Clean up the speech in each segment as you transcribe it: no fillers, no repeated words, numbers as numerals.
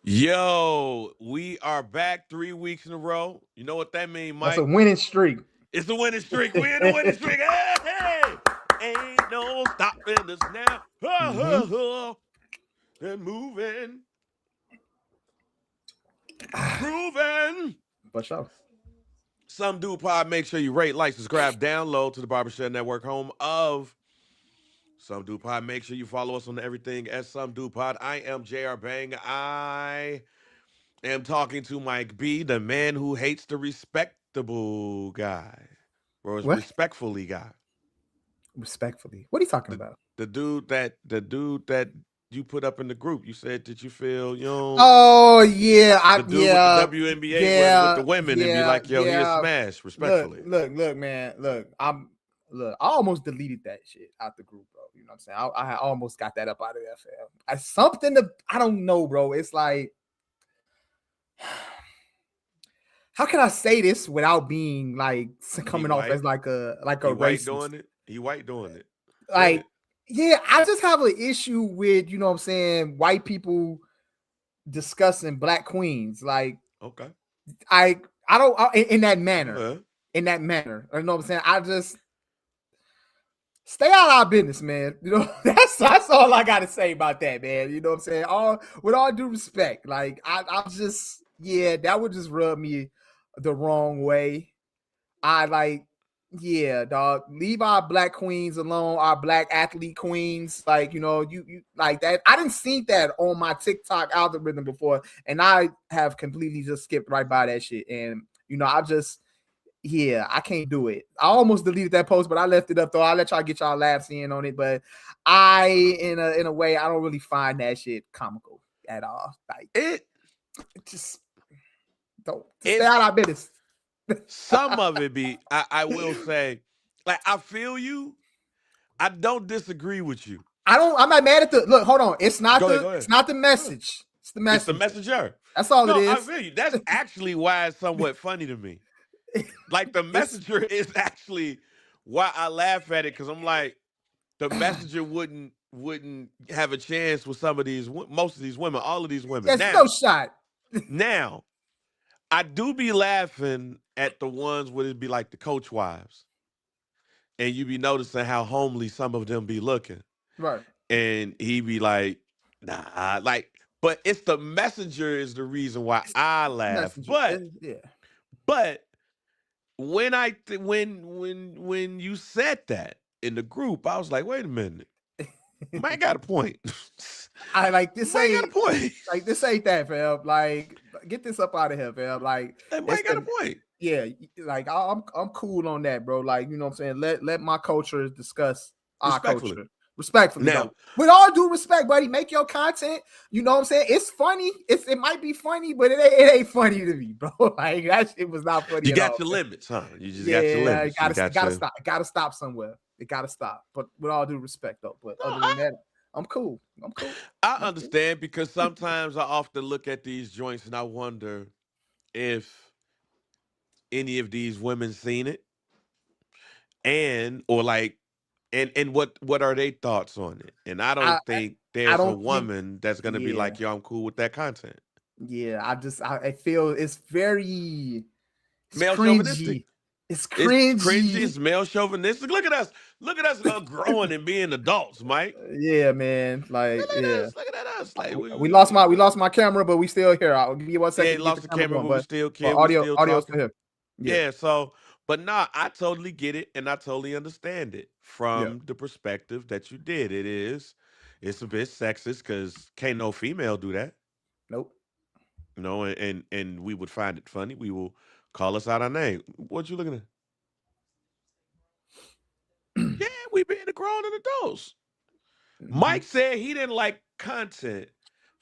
Yo, we are back 3 weeks in a row. You know what that means, That's a Mike? winning streak. It's the winning streak. We're in the winning streak. Hey, hey. Ain't no stopping us now. hmm And moving, grooving. For sure. Some Dude Pod. Make sure you rate, like, subscribe, download to the Barbershop Network, home of Some Dude Pod. Make sure you follow us on everything at Some Dude Pod. I am JR Bang. I am talking to Mike B, the man who hates the respectable guy, or is What? respectfully guy. Respectfully. What are you talking The about? the dude that you put up in the group. You said that you feel, Oh yeah, the dude with the WNBA with the yeah, women and be yeah, like, yo, he a yeah. smash, Look, respectfully. look, look, man. Look. I almost deleted that shit out the group, bro. You know what I'm saying? I almost got that up out of there, fam. I don't know, bro. It's like, how can I say this without being like He coming off white. as like a He white racist? doing it. He white doing it. Go ahead. Like, yeah, I just have an issue with, you know what I'm saying, white people discussing black queens. Like, Okay. I don't in that Go manner. ahead. In that manner. You know what I'm saying? I just stay out of our business, man. You know, that's all I gotta say about that, man. You know what I'm saying? All with all due respect. Like, I just, yeah, that would just rub me the wrong way. I like, yeah, dog. Leave our black queens alone, our black athlete queens. Like, you like that. I didn't see that on my TikTok algorithm before, and I have completely just skipped right by that shit. And I just, yeah, I can't do it. I almost deleted that post, but I left it up though. I'll let y'all get y'all laughs in on it. But in a way, I don't really find that shit comical at all. Like, It just don't stay it's out of our business. some of it be. I will say, like, I feel you. I don't disagree with you. I'm not mad at the look. Hold on. It's not Go ahead. the Go it's ahead. not the Go ahead. message. It's the It's the messenger. messenger. That's all it No, I is. feel you. That's actually why it's somewhat funny to me. Like the It's messenger is actually why I laugh at it, because I'm like, the messenger wouldn't have a chance with some of these, most of these women, all of these women. it's no shot. Now, I do be laughing at the ones where it be like the coach wives, and you be noticing how homely some of them be looking, Right. and he be like, nah, like, but it's the messenger is the reason why I laugh. Messenger. Yeah. But when when you said that in the group, I was like, wait a minute, Mike got a point. I like this Mike got a ain't point. like this ain't that, fam. Like, get this up out of here, fam. Like, it's Mike got a the point. yeah, like I'm cool on that, bro. Like, you know what I'm saying? Let my culture discuss our Respectfully. culture. Respectfully, Now, though. With all due respect, buddy, make your content. You know what I'm saying? It's funny. It might be funny, but it ain't funny to me, bro. Like, that shit was not funny you at got all. your limits, huh? You just got your Yeah, it limits. You gotta, it got gotta your. stop. It gotta stop somewhere. It gotta stop. But with all due respect, though. But No, other than that, I'm cool. I'm cool. I I'm cool. understand, because sometimes I often look at these joints and I wonder if any of these women seen it, and or like, and what are their thoughts on it? And I I don't think I there's a don't think. woman that's gonna be Yeah, like, yo, I'm cool with that content. yeah. I feel it's Male chauvinistic. cringy. It's It's cringy. cringy. It's male chauvinistic. Look at us. Look at us growing and being adults, Mike. Yeah, man. Like, Look at yeah. us. Look at us. Like We lost my camera, but we still here. I'll give you 1 second yeah, to get the lost the camera camera, going, but we but still but can. We still audio still talking. here. Yeah, Yeah, so, but nah, I totally get it and I totally understand it yeah. from the perspective that you did. It's a bit sexist because can't no female do that, Nope. and we would find it funny. We will call us out our name. What you looking at? Yeah, we being the grown and adults. Mhm. Mike said he didn't like content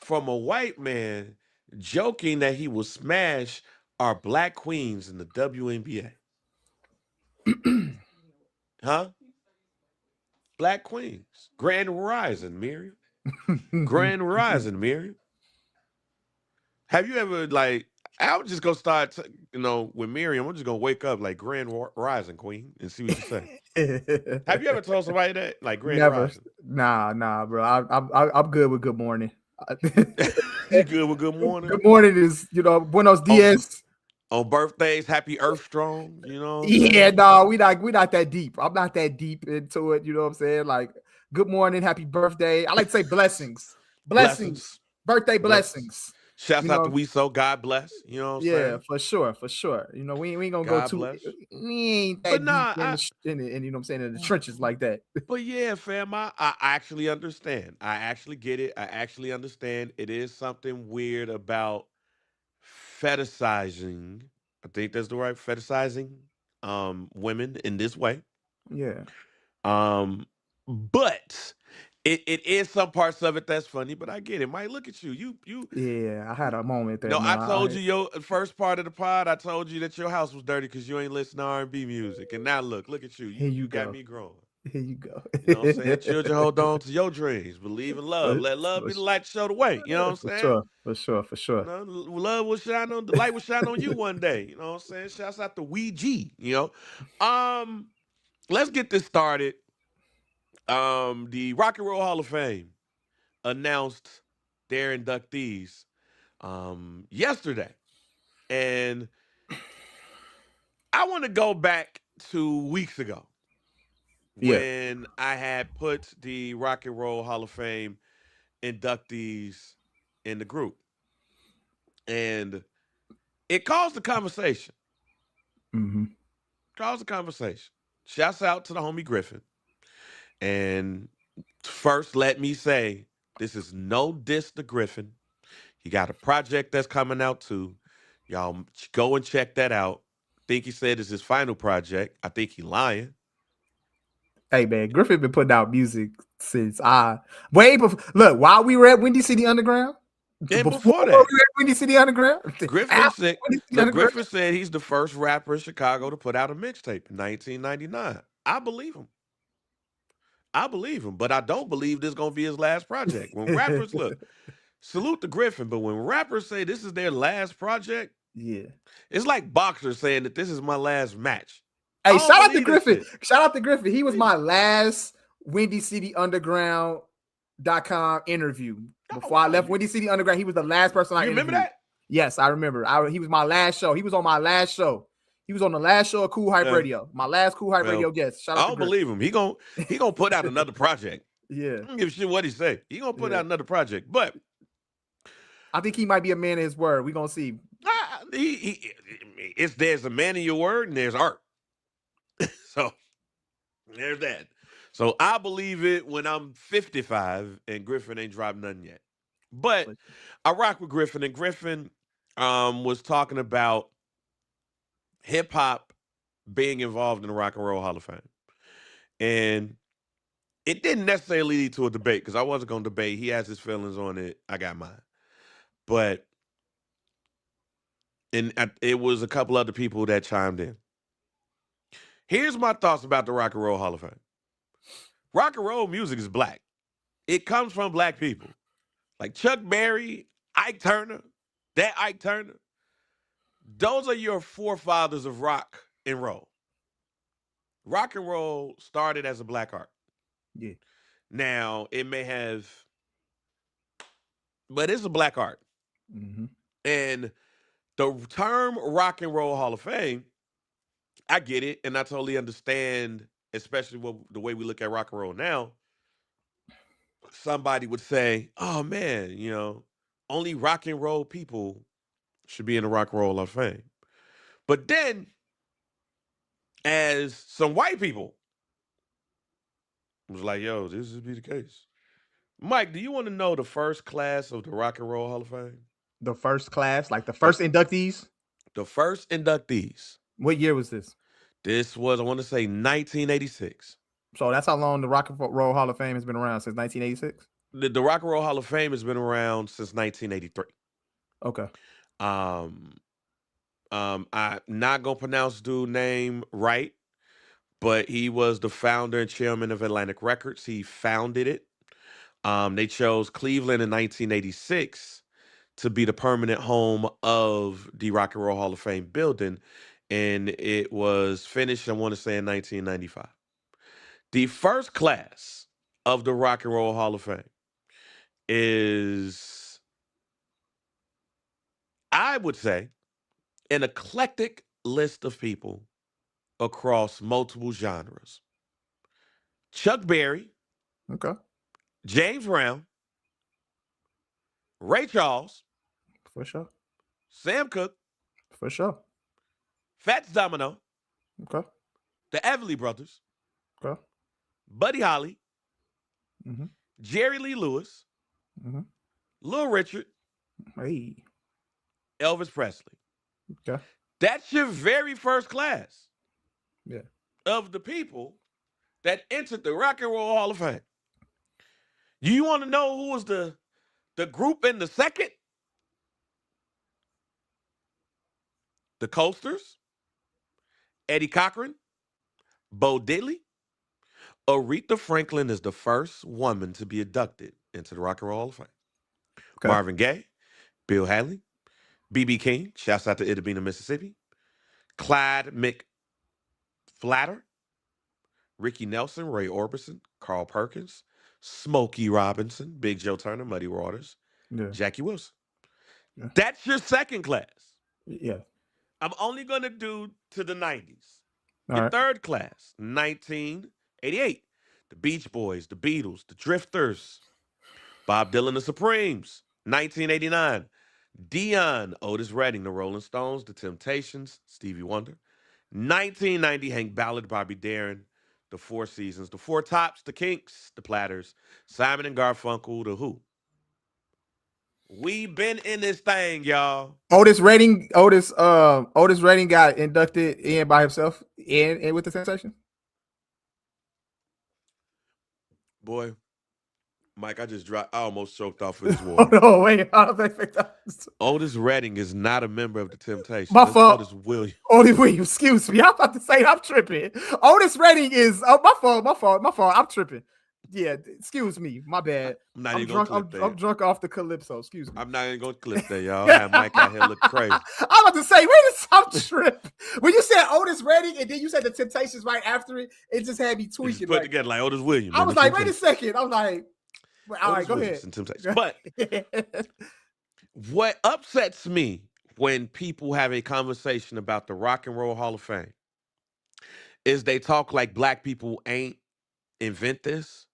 from a white man joking that he will smash our black queens in the WNBA. Huh? Black queens. Grand Rising, Miriam. Grand Rising, Miriam. Have you ever, like, I was just gonna start, with Miriam. I'm just gonna wake up like Grand Rising Queen and see what you say. Have you ever told somebody that, like Grand Never. Rising? Nah, bro. I'm good with good morning. You good with good morning? Good morning is, Buenos On dias. on birthdays, happy Earth Strong. You know what I'm Yeah, saying? no, we not that deep. I'm not that deep into it. You know what I'm saying? Like, good morning, happy birthday. I like to say blessings, blessings, Blessings. birthday Blessings. blessings. Shouts You out to know, We So. God bless. You know what I'm yeah, saying? for sure, for sure. We ain't gonna go God too. bless. We ain't But that deep nah, in you know what I'm saying, in the trenches like that. but yeah, fam, I actually understand. I actually get it. I actually understand. It is something weird about fetishizing. I think that's the right fetishizing women in this way. Yeah, Um, but it is some parts of it that's funny, but I get it. Mike, look at you. yeah. I had a moment there, No, man. I told you your first part of the pod. I told you that your house was dirty because you ain't listen to R&B music, and now look at you. Here You you got go. me growing. Here you go. You know what I'm saying? Children, hold on to your dreams. Believe in love. for, Let love for, be the light to show the way. You know what I'm for saying? sure, for sure, for You sure. know, love will shine on the light will shine on you one day. You know what I'm saying? Shouts out to Ouija. Let's get this started. The Rock and Roll Hall of Fame announced their inductees yesterday. And I want to go back to weeks ago Yeah. when I had put the Rock and Roll Hall of Fame inductees in the group. And it caused a conversation. Mm-hmm. Caused a conversation. Shouts out to the homie Griffin. And first, let me say this is no diss to Griffin. He got a project that's coming out too. Y'all go and check that out. Think he said it's his final project. I think he lying. Hey man, Griffin been putting out music since I way before. Look, while we were at Windy City Underground, And before before we were that, at Windy City Underground, Griffin after said, Windy City look, Underground. Griffin said he's the first rapper in Chicago to put out a mixtape in 1999. I believe him. I believe him, but I don't believe this is gonna be his last project. When rappers look, salute to Griffin, but when rappers say this is their last project, Yeah. it's like boxers saying that this is my last match. I Hey, don't shout out to believe this Griffin. shit. Shout out to Griffin. He was Believe my it. last Windy City Underground.com interview. Oh Before I no, left Windy City Underground, he was the last person I you remember interviewed. that? Yes, I remember. He was my last show. He was on my last show. He was on the last show of Cool Hype Yeah. Radio. My last Cool Hype Well, Radio guest. Shout I out to don't Griffin. believe him. He gonna put out another project. Yeah, I don't give a shit what he say. He gonna put yeah. out another project, but I think he might be a man of his word. We gonna see. it's there's a man in your word and there's art. So there's that. So I believe it when I'm 55 and Griffin ain't dropped nothing yet. But I rock with Griffin, and Griffin was talking about hip hop being involved in the Rock and Roll Hall of Fame. And it didn't necessarily lead to a debate because I wasn't going to debate. He has his feelings on it. I got mine. But it was a couple other people that chimed in. Here's my thoughts about the Rock and Roll Hall of Fame. Rock and roll music is black. It comes from black people. Like Chuck Berry, Ike Turner, that Ike Turner. Those are your forefathers of rock and roll. Rock and roll started as a black art. Yeah. Now, it may have, but it's a black art. Mm-hmm. And the term Rock and Roll Hall of Fame, I get it, and I totally understand, especially the way we look at rock and roll now. Somebody would say, "Oh man, only rock and roll people should be in the Rock and Roll Hall of Fame." But then, as some white people was like, "Yo, this would be the case." Mike, do you want to know the first class of the Rock and Roll Hall of Fame? The first class, like the The first inductees. the first inductees. What year was this? This was, I want to say, 1986. So that's how long the Rock and Roll Hall of Fame has been around, since 1986. The Rock and Roll Hall of Fame has been around since 1983. Okay. Um, I'm not gonna pronounce dude's name right, but he was the founder and chairman of Atlantic Records. He founded it. They chose Cleveland in 1986 to be the permanent home of the Rock and Roll Hall of Fame building, and it was finished, I want to say, in 1995. The first class of the Rock and Roll Hall of Fame is I would say an eclectic list of people across multiple genres. Chuck Berry, Okay. James Brown, Ray Charles, For sure. Sam Cooke, For sure. Fats Domino, Okay. the Everly Brothers, Okay. Buddy Holly, Mm-hmm. Jerry Lee Lewis, Mm-hmm. Little Richard, Hey. Elvis Presley. Okay. That's your very first class Yeah. of the people that entered the Rock and Roll Hall of Fame. You want to know who was the group in the second? The Coasters, Eddie Cochran, Bo Diddley. Aretha Franklin is the first woman to be inducted into the Rock and Roll Hall of Fame. Okay. Marvin Gaye, Bill Haley, B.B. King, shouts out to Itabena, Mississippi. Clyde McFlatter, Ricky Nelson, Ray Orbison, Carl Perkins, Smokey Robinson, Big Joe Turner, Muddy Waters, Yeah. Jackie Wilson. Yeah. That's your second class. Yeah. I'm only going to do to the 90s. All Your right. third class, 1988. The Beach Boys, the Beatles, the Drifters, Bob Dylan, the Supremes. 1989. Dion, Otis Redding, the Rolling Stones, the Temptations, Stevie Wonder. 1990, Hank Ballard, Bobby Darin, the Four Seasons, the Four Tops, the Kinks, the Platters, Simon and Garfunkel, the Who. We been in this thing, y'all. Otis Redding got inducted in by himself in with the Sensation. Boy, Mike, I almost choked off with this Oh water. no, wait, I don't think that. Otis Redding is not a member of the Temptations. My That's fault. Otis Williams. Otis Williams, excuse me. I'm about to say I'm tripping. Otis Redding is my fault. I'm tripping. Yeah, excuse me. My bad. I'm not I'm even drunk. gonna clip I'm that. drunk off the Calypso. Excuse me. I'm not even gonna clip that, y'all. I have Mike out here look crazy. I'm about to say, wait a I'm tripping. When you said Otis Redding and then you said the Temptations right after it, it just had me You just tweaking. put Like, together like Otis Williams. I and was the like, wait a Temptations. second. I was like, all right, Otis go Williams ahead. and Temptations. But what upsets me when people have a conversation about the Rock and Roll Hall of Fame is they talk like black people ain't invent this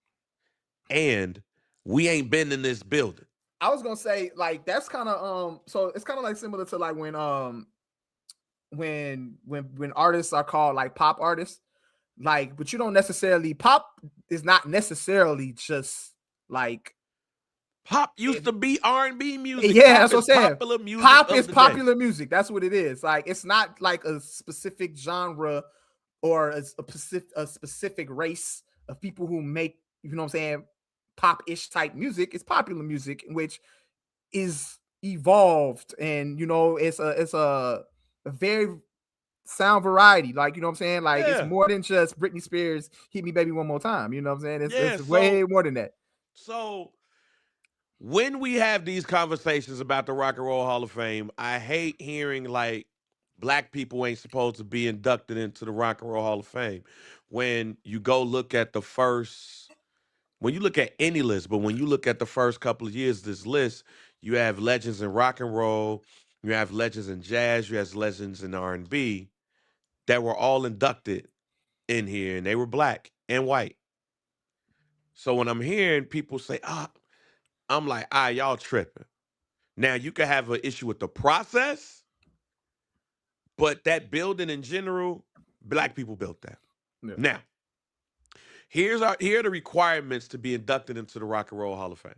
and we ain't been in this building. I was gonna say, like, that's kind of so it's kind of like similar to like when artists are called like pop artists, like, but you don't necessarily pop is not necessarily just like Pop used to be R&B music. yeah, Pop that's what I'm is saying. popular music Pop of is the popular day. music. That's what it is. Like, it's not like a specific genre or a specific race of people who make, you know what I'm saying, pop-ish type music. It's popular music, which is evolved, and you know, it's a very sound variety. Like, you know what I'm saying? Like, it's Yeah. more than just Britney Spears, Hit Me Baby One More Time. You know what I'm saying? Yeah. It's way more than that. So when we have these conversations about the Rock and Roll Hall of Fame, I hate hearing like black people ain't supposed to be inducted into the Rock and Roll Hall of Fame. When you go look at the first, when you look at any list, but when you look at the first couple of years of this list, you have legends in rock and roll, you have legends in jazz, you have legends in R&B that were all inducted in here, and they were black and white. So when I'm hearing people say, I'm like, y'all tripping. Now you can have an issue with the process, but that building in general, black people built that. Yeah. Now, here are the requirements to be inducted into the Rock and Roll Hall of Fame.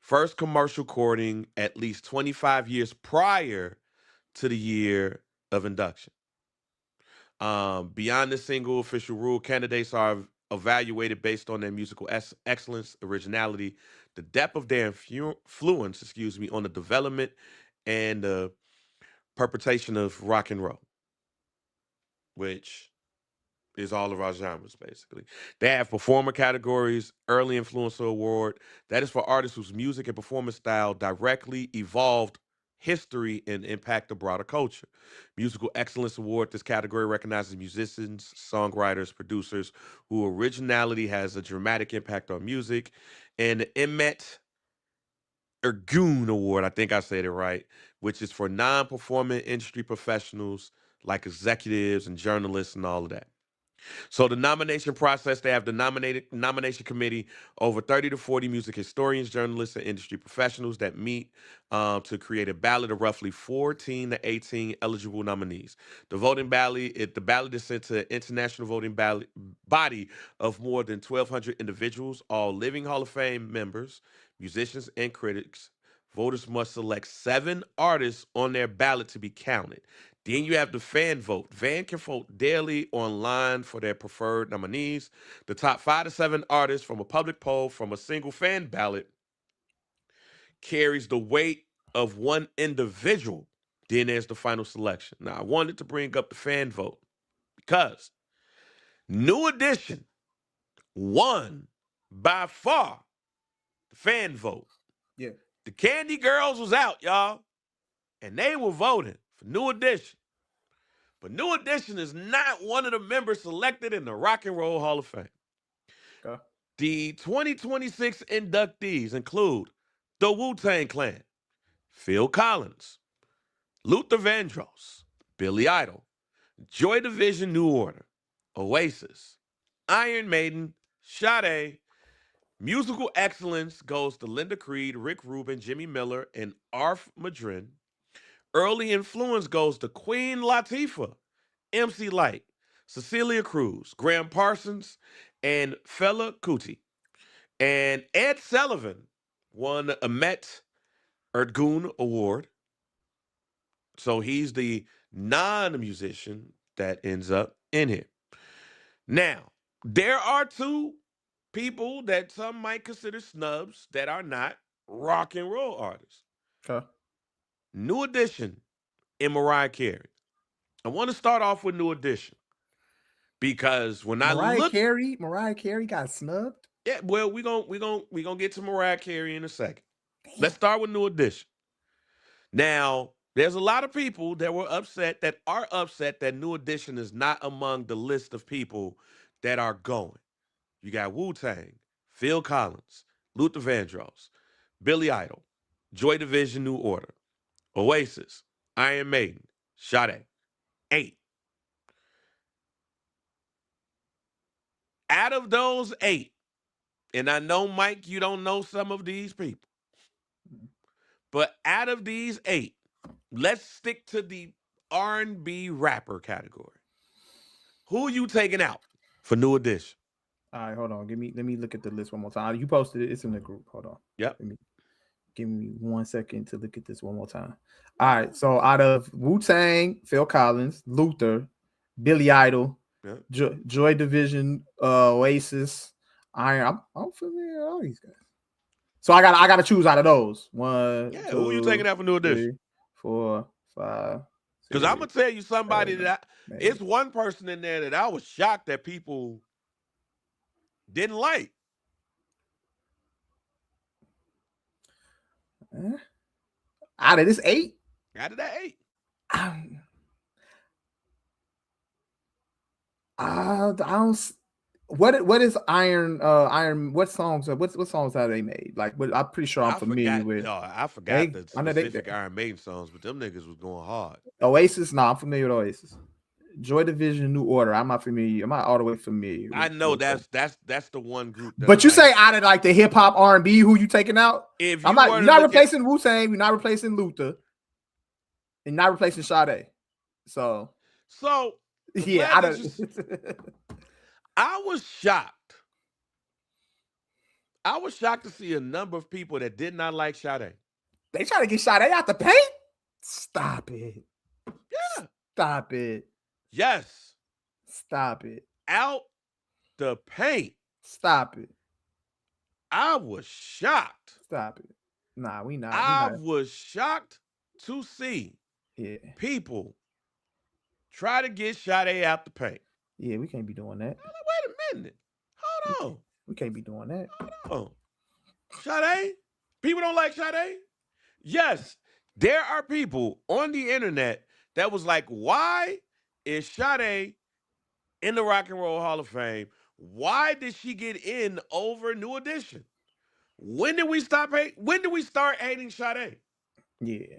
First commercial recording at least 25 years prior to the year of induction. Beyond the single official rule, candidates are evaluated based on their musical excellence, originality, the depth of their influence, on the development and the perpetration of rock and roll, which is all of our genres, basically. They have performer categories, early influencer award. That is for artists whose music and performance style directly evolved history and impact the broader culture. Musical Excellence Award. This category recognizes musicians, songwriters, producers whose originality has a dramatic impact on music. And the Emet Ergoon Award. I think I said it right, which is for non-performing industry professionals like executives and journalists and all of that. So the nomination process, they have the nomination committee, over 30 to 40 music historians, journalists, and industry professionals that meet to create a ballot of roughly 14 to 18 eligible nominees. The ballot is sent to an international voting body of more than 1,200 individuals, all living Hall of Fame members, musicians, and critics. Voters must select 7 artists on their ballot to be counted. Then you have the fan vote. Fan can vote daily online for their preferred nominees. The top 5 to 7 artists from a public poll from a single fan ballot carries the weight of one individual. Then there's the final selection. Now, I wanted to bring up the fan vote because New Edition won by far the fan vote. Yeah. The Candy Girls was out, y'all, and they were voting for New Edition. But New Edition is not one of the members selected in the Rock and Roll Hall of Fame. Okay. The 2026 inductees include the Wu-Tang Clan, Phil Collins, Luther Vandross, Billy Idol, Joy Division New Order, Oasis, Iron Maiden, Sade. Musical excellence goes to Linda Creed, Rick Rubin, Jimmy Miller, and Arf Madrin. Early influence goes to Queen Latifah, MC Light, Cecilia Cruz, Graham Parsons, and Fela Kuti. And Ed Sullivan won a Met Erdogan Award. So he's the non-musician that ends up in here. Now, there are 2 people that some might consider snubs that are not rock and roll artists. Okay. New Edition and Mariah Carey. I want to start off with New Edition because when I look, Mariah Carey got snubbed. yeah, well, we gonna get to Mariah Carey in a second. Damn. Let's start with New Edition. Now, there's a lot of people that are upset that New Edition is not among the list of people that are going. You got Wu-Tang, Phil Collins, Luther Vandross, Billy Idol, Joy Division New Order, Oasis, Iron Maiden, Sade. 8. Out of those 8, and I know, Mike, you don't know some of these people, but out of these 8, let's stick to the R&B rapper category. Who you taking out for New Edition? All right, hold on. Let me look at the list one more time. You posted it. It's in the group. Hold on. Yep. Give me 1 second to look at this one more time. All right. So out of Wu-Tang, Phil Collins, Luther, Billy Idol, Yep. Joy Division, Oasis, Iron. I'm familiar with all these guys. So I got to choose out of those. 1, Yeah, 2, who you taking out for New Edition? 3, 4, 5. Because I'm gonna tell you somebody that maybe. It's one person in there that I was shocked that people didn't like. Out of this 8, Out of that 8, I don't. What is Iron? Iron. What songs? What songs have they made? Like, I'm pretty sure I'm familiar with. I forgot the specific Iron Maiden songs, but them niggas was going hard. Oasis. No, I'm familiar with Oasis. Joy Division, New Order. I'm not familiar. I'm not all the way familiar. I know that's the one group. But you say out of like the hip hop R&B, who you taking out? If you're not replacing Wu-Tang, you're not replacing Luther, and not replacing Sade. So yeah, I was shocked. I was shocked to see a number of people that did not like Sade. They try to get Sade out the paint? Stop it. Yeah. Stop it. Yes. Stop it. Out the paint. Stop it. I was shocked. Stop it. Nah, we not. I was shocked to see people try to get Sade out the paint. Yeah, we can't be doing that. Wait a minute. Hold on. We can't be doing that. Hold on. Sade? People don't like Sade? Yes, there are people on the internet that was like, why is Sade in the Rock and Roll Hall of Fame? Why did she get in over New Edition? When did we stop hate? When did we start hating Sade? Yeah.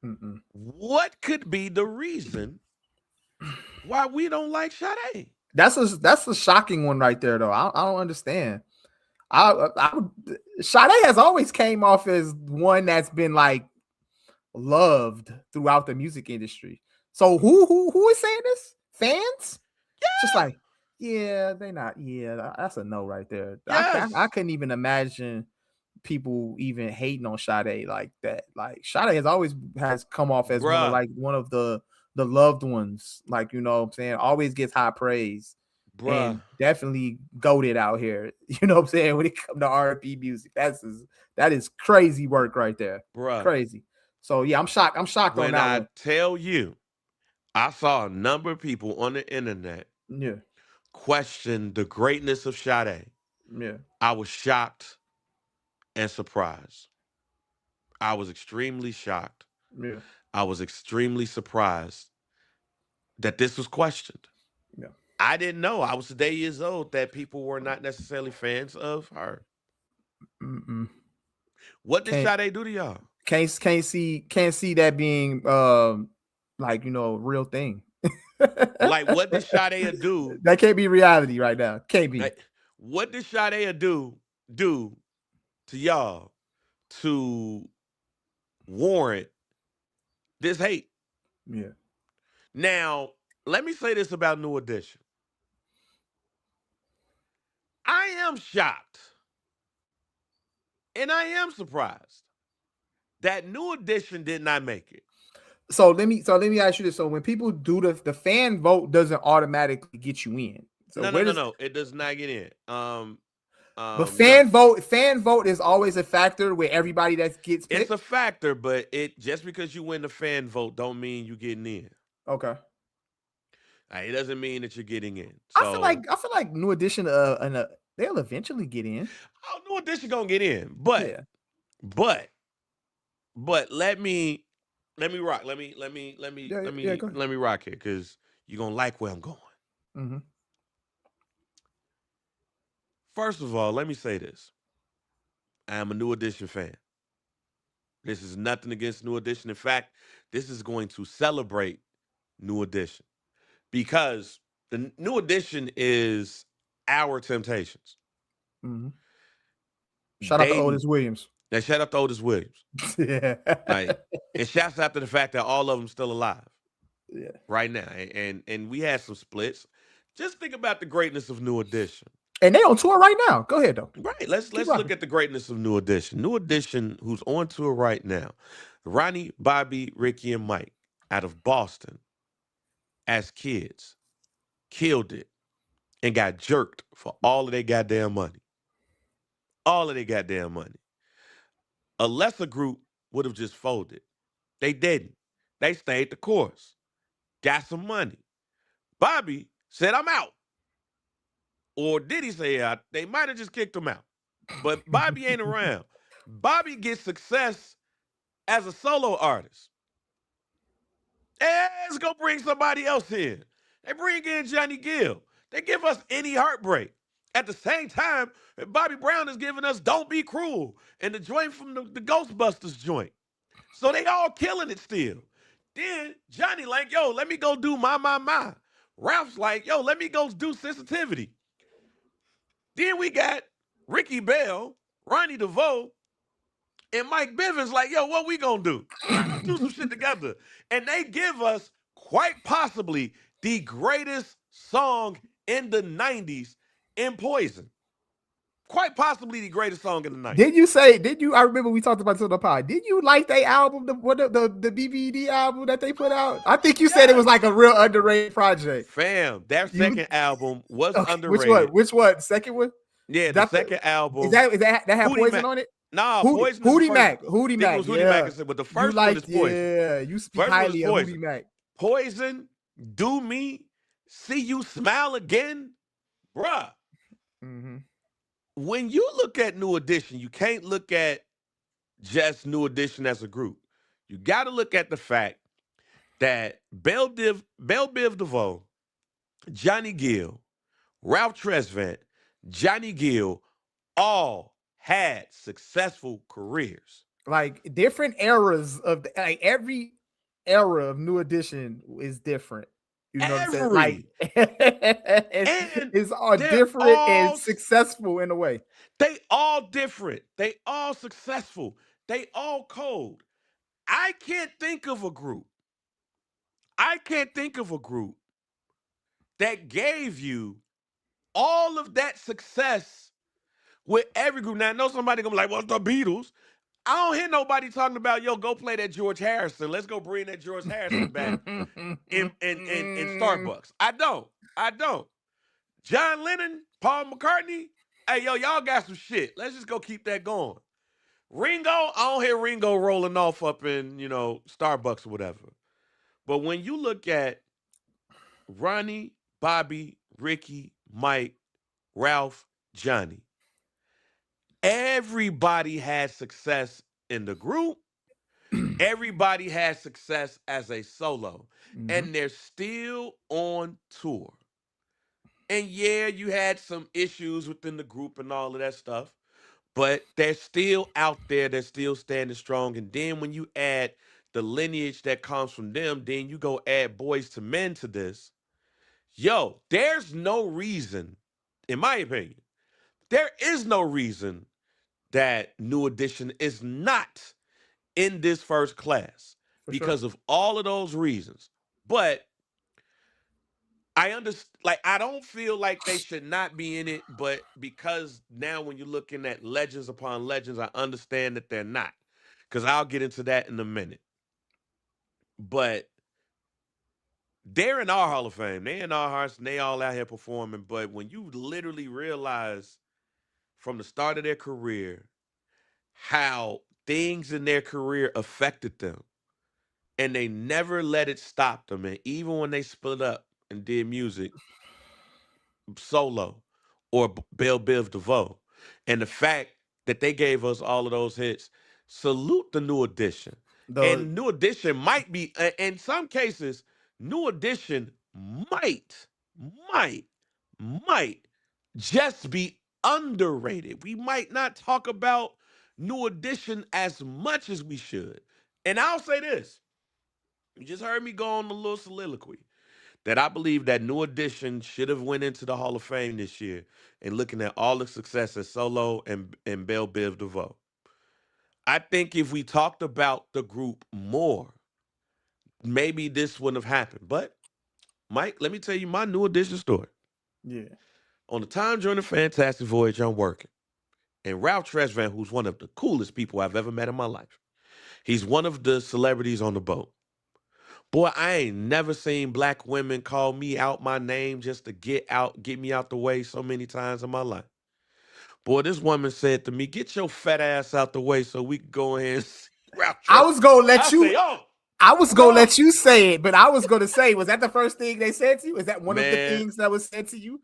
Mm-mm. What could be the reason why we don't like Sade? That's a shocking one right there, though. I don't understand. Sade has always came off as one that's been like loved throughout the music industry. So who is saying this? Fans? Just Yeah. like, yeah, they not. Yeah, that's a no right there. I Yes. couldn't even imagine people even hating on Sade like that. Like Sade has come off as Bruh. one of the loved ones. Like, you know what I'm saying? Always gets high praise Bruh. and definitely goated out here. You know what I'm saying? When it comes to R&B music, that is crazy work right there. Bruh. Crazy. So yeah, I'm shocked. I'm shocked on When that I one. tell you, I saw a number of people on the internet Yeah, question the greatness of Sade. yeah, I was shocked and surprised. I was extremely shocked. yeah, I was extremely surprised that this was questioned. yeah. I didn't know. I was today years old that people were not necessarily fans of her. Mm-mm. What did Can't Sade do to y'all? can't see that being like, you know, real thing. Like, what did Sade do? That can't be reality right now. Can't be. Like, what did Sade do to y'all to warrant this hate? Yeah. Now, let me say this about New Edition. I am shocked and I am surprised that New Edition did not make it. So let me ask you this. So when people do the fan vote doesn't automatically get you in. So No, no, where no, does no. It does not get in. but No. fan vote is always a factor where everybody that gets It's a picked? factor, but it just because you win the fan vote don't mean you getting in. Okay. It doesn't mean that you're getting in. I feel like So, I feel like New Edition they'll eventually get in. oh, New Edition gonna get in, but Yeah. but but let me rock. Yeah, yeah, go ahead. Let me rock here because you're gonna like where I'm going. Mm-hmm. First of all, let me say this: I am a New Edition fan. This is nothing against New Edition. In fact, this is going to celebrate New Edition because the New Edition is our Temptations. Mm-hmm. Shout out to They Otis Williams. they shout out to Otis Williams, Yeah. like, and shouts out to the fact that all of them still alive Yeah. right now, and we had some splits. Just think about the greatness of New Edition. And they on tour right now. Go ahead though. Right. Keep Let's look rocking. at the greatness of New Edition. New Edition, who's on tour right now. Ronnie, Bobby, Ricky, and Mike out of Boston as kids killed it and got jerked for all of their goddamn money. All of their goddamn money. A lesser group would have just folded. They didn't. They stayed the course, got some money. Bobby said, I'm out. Or did he say out? They might have just kicked him out. But Bobby ain't around. Bobby gets success as a solo artist. Let's go bring somebody else in. They bring in Johnny Gill. They give us Any Heartbreak. At the same time, Bobby Brown is giving us Don't Be Cruel and the joint from the Ghostbusters joint. So they all killing it still. Then Johnny like, yo, let me go do my. Ralph's like, yo, let me go do Sensitivity. Then we got Ricky Bell, Ronnie DeVoe, and Mike Bivens like, yo, what we gonna do? Let's go do some shit together. And they give us quite possibly the greatest song in the 90s in Poison. Quite possibly the greatest song in the 90s. I remember we talked about this on the pod. Did you like their album, the BBD album that they put out? I think you said it was Yes. like a real underrated project. Fam, that You second album was okay, underrated. Which one? Second one? Yeah, the That second is album, that had Hootie Poison Mac. on it? Nah, Hootie, Poison is the first. Hootie I think it Mac, was Hootie Mac, yeah. but the You first one is liked, Poison. yeah. You speak First one is highly of Hootie Poison. Mac. Poison, Do Me, See You Smile Again. Bruh, Mm-hmm. when you look at New Edition, you can't look at just New Edition as a group. You got to look at the fact that Bell Biv DeVoe, Johnny Gill, Ralph Tresvant, Johnny Gill all had successful careers. Like different eras of like every era of New Edition is different. You know what I'm saying? Like Every and it's all they're different and all successful in a way. they all different. They all successful. They all cold. I can't think of a group. I can't think of a group that gave you all of that success with every group. Now, I know somebody gonna be like, "What's the Beatles?" I don't hear nobody talking about, "Yo, go play that George Harrison. Let's go bring that George Harrison back in Starbucks." I don't. I don't. John Lennon, Paul McCartney. Hey, yo, y'all got some shit. Let's just go keep that going. Ringo, I don't hear Ringo rolling off up in Starbucks or whatever. But when you look at Ronnie, Bobby, Ricky, Mike, Ralph, Johnny, everybody had success in the group. Everybody has success as a solo, Mhm. and they're still on tour. And yeah, you had some issues within the group and all of that stuff, but they're still out there. They're still standing strong. And then when you add the lineage that comes from them, then you go add Boys to Men to this. Yo, there's no reason, in my opinion, there is no reason that New Edition is not in this first class For sure. because of all of those reasons. But I understand, like, I don't feel like they should not be in it, but because now when you're looking at legends upon legends, I understand that they're not. Because I'll get into that in a minute. But they're in our Hall of Fame. They're in our hearts and they all out here performing. But when you literally realize from the start of their career how things in their career affected them and they never let it stop them. And even when they split up and did music solo or Bell Biv DeVoe, and the fact that they gave us all of those hits, salute the New Edition. The And New Edition might be, in some cases, New Edition might, might, might just be underrated. We might not talk about New Edition as much as we should. And I'll say this. You just heard me go on a little soliloquy that I believe that New Edition should have went into the Hall of Fame this year and looking at all the success as Solo and Bell Biv DeVoe. I think if we talked about the group more, maybe this wouldn't have happened. But Mike, let me tell you my New Edition story. yeah, On the time during the Fantastic Voyage, I'm working. And Ralph Tresvant, who's one of the coolest people I've ever met in my life, he's one of the celebrities on the boat. Boy, I ain't never seen black women call me out my name just to get me out the way so many times in my life. Boy, this woman said to me, "Get your fat ass out the way so we can go ahead and see Ralph I Tresvant." was gonna I let you. say, "Oh, I was gonna no, let you say it, but I was gonna say, was that the first thing they said to you? Is that one of the man." things that was said to you?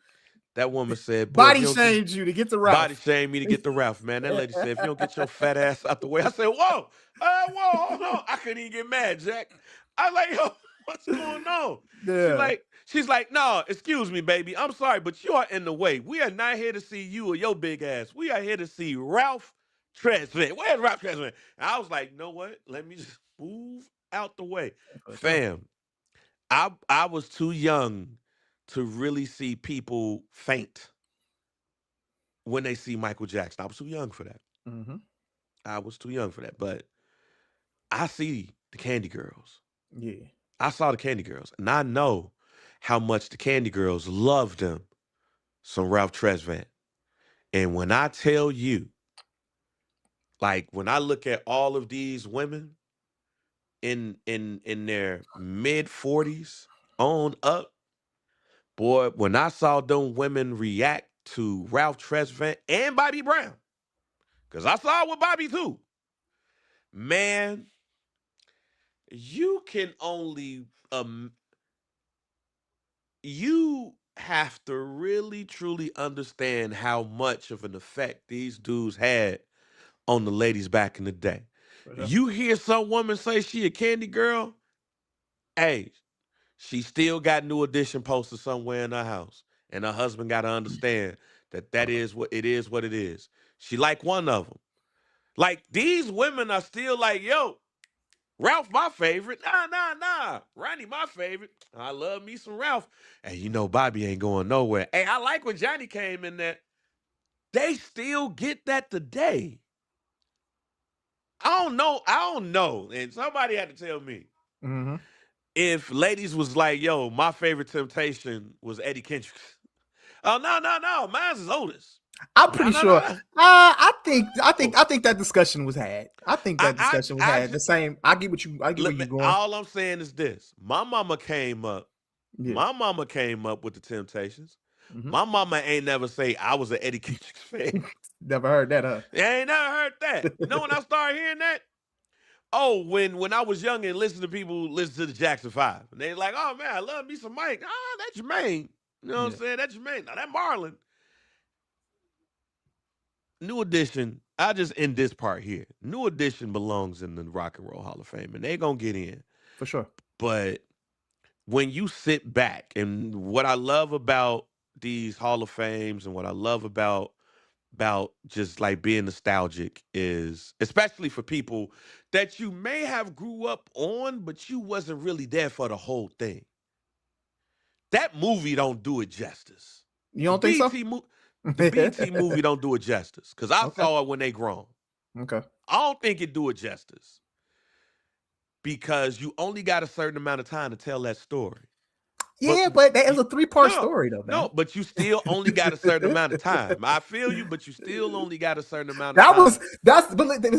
That woman said, "Boy, if Body you don't get shamed you to get to body Ralph. shame me to get to Ralph, man." That lady said, "If you don't get your fat ass out the way," I said, "Whoa, whoa, hold on." I couldn't even get mad, Jack. I like, "Yo, what's going on?" Yeah, She's like, "No, excuse me, baby. I'm sorry, but you are in the way. We are not here to see you or your big ass. We are here to see Ralph Tresvant. Where's Ralph Tresvant?" And I was like, "You know what? Let me just move out the way." for sure. Fam, I was too young to really see people faint when they see Michael Jackson. I was too young for that. Hmm. I was too young for that. But I see the Candy Girls. Yeah, I saw the Candy Girls, and I know how much the Candy Girls loved them some Ralph Tresvant. And when I tell you, like when I look at all of these women in their mid 40s on up, boy, when I saw them women react to Ralph Tresvant and Bobby Brown, because I saw it with Bobby too, man, you can only you have to really truly understand how much of an effect these dudes had on the ladies back in the day. for sure. You hear some woman say she a candy girl, hey, she still got New Edition posters somewhere in her house. And her husband got to understand That is what it is. What it is. She like one of them. Like these women are still like, yo, Ralph, my favorite. Nah. Ronnie, my favorite. I love me some Ralph. And you know, Bobby ain't going nowhere. Hey, I like when Johnny came in there. They still get that today. I don't know. I don't know. And somebody had to tell me Mm-hmm. if ladies was like, yo, my favorite temptation was Eddie Kendricks. Oh, no. Mine's is Otis. I'm No, pretty no, sure. no, no. I think that discussion was had. I think that discussion was I had. The just, same. I get where look, you man, going. all I'm saying is this. My mama came up. Yeah. My mama came up with the Temptations. Mm-hmm. My mama ain't never say I was an Eddie Kendricks fan. Never heard that, I ain't never heard that. You know when I started hearing that? Oh, when I was young and listened to people listen to the Jackson 5. And they like, oh man, I love me some Mike. Ah, that's Jermaine. You know what Yeah, I'm saying? That's Jermaine. Now that Marlon. New Edition, I just end this part here. New Edition belongs in the Rock and Roll Hall of Fame, and they gonna get in. for sure. But when you sit back, and what I love about these Hall of Fames, and what I love about just like being nostalgic is, especially for people that you may have grew up on, but you wasn't really there for the whole thing. That movie don't do it justice. You The don't think so? BT the BT movie don't do it justice because I Okay. saw it when they grown. Okay. I don't think it do it justice because you only got a certain amount of time to tell that story. But Yeah, but that is you, a 3-part no, story though, man. no, but you still only got a certain amount of time. I feel you, but you still only got a certain amount of That was time.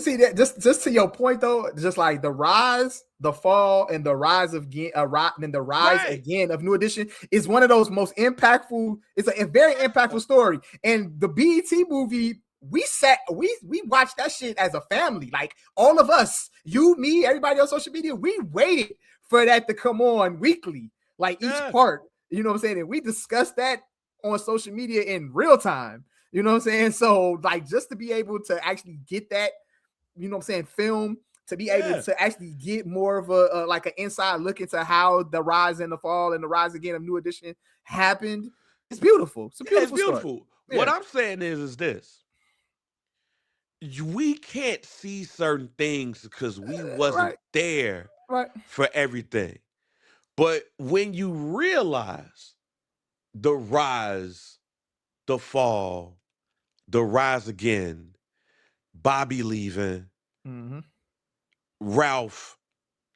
see that just to your point though, just like the rise, the fall, and the rise of again, and the rise Right. again of New Edition is one of those most impactful. It's a very impactful story, and the BET movie. We watched that shit as a family, like all of us, you, me, everybody on social media. We waited for that to come on weekly, like each Yes. part. You know what I'm saying? And we discussed that on social media in real time. You know what I'm saying? So, like, just to be able to actually get that, you know what I'm saying, film, to be able Yeah. to actually get more of a like an inside look into how the rise and the fall and the rise again of New Edition happened, it's beautiful. It's a Yeah, it's beautiful story. beautiful. What Yeah. I'm saying is this. We can't see certain things because we wasn't Right. there Right. for everything. But when you realize the rise, the fall, the rise again, Bobby leaving, Mm-hmm. Ralph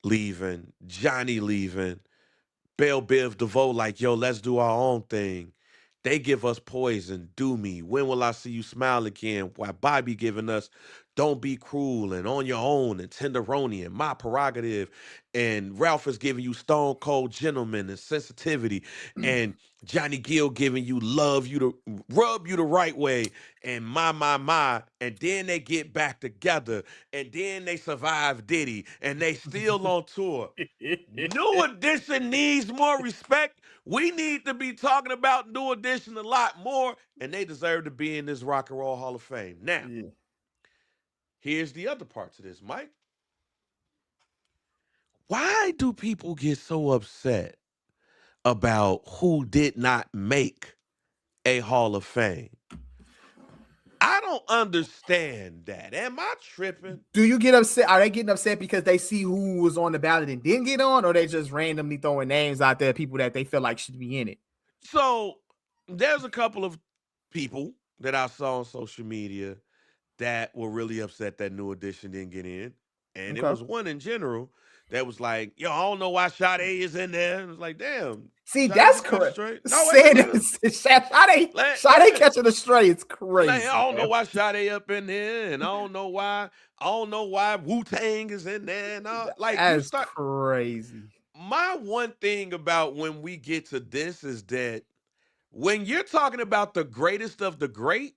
leaving, Johnny leaving, Bell Biv DeVoe, like, yo, let's do our own thing. They give us Poison, Do Me, When Will I See You Smile Again? While Bobby giving us Don't Be Cruel and On Your Own and Tenderoni and My Prerogative. And Ralph is giving you Stone Cold Gentleman and Sensitivity. And Johnny Gill giving you Love You to Rub You the Right Way and My. And then they get back together and then they survive Diddy and they still on tour. New Edition needs more respect. We need to be talking about New Edition a lot more, and they deserve to be in this Rock and Roll Hall of Fame. Now, Yeah. here's the other part to this, Mike. Why do people get so upset about who did not make a Hall of Fame? I don't understand that. Am I tripping? Do you get upset? Are they getting upset because they see who was on the ballot and didn't get on, or they just randomly throwing names out there, people that they feel like should be in it? So, there's a couple of people that I saw on social media that were really upset that New Edition didn't get in. And it Okay. was one in general that was like, yo, I don't know why Sade is in there. And it was like, damn, See, Sade, that's just cut it correct. straight. No, wait, Saying Sade let, catching a stray is like, I crazy, don't know man. why Sade up in there, and I don't know why Wu Tang is in there. And all. Like you That's start. crazy. My one thing about when we get to this is that when you're talking about the greatest of the great,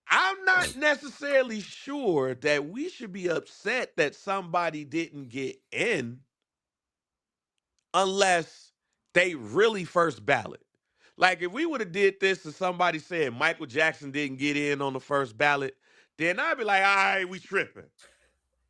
I'm not necessarily sure that we should be upset that somebody didn't get in unless they really first ballot. Like if we would have did this and somebody said Michael Jackson didn't get in on the first ballot, then I'd be like, all right, we tripping.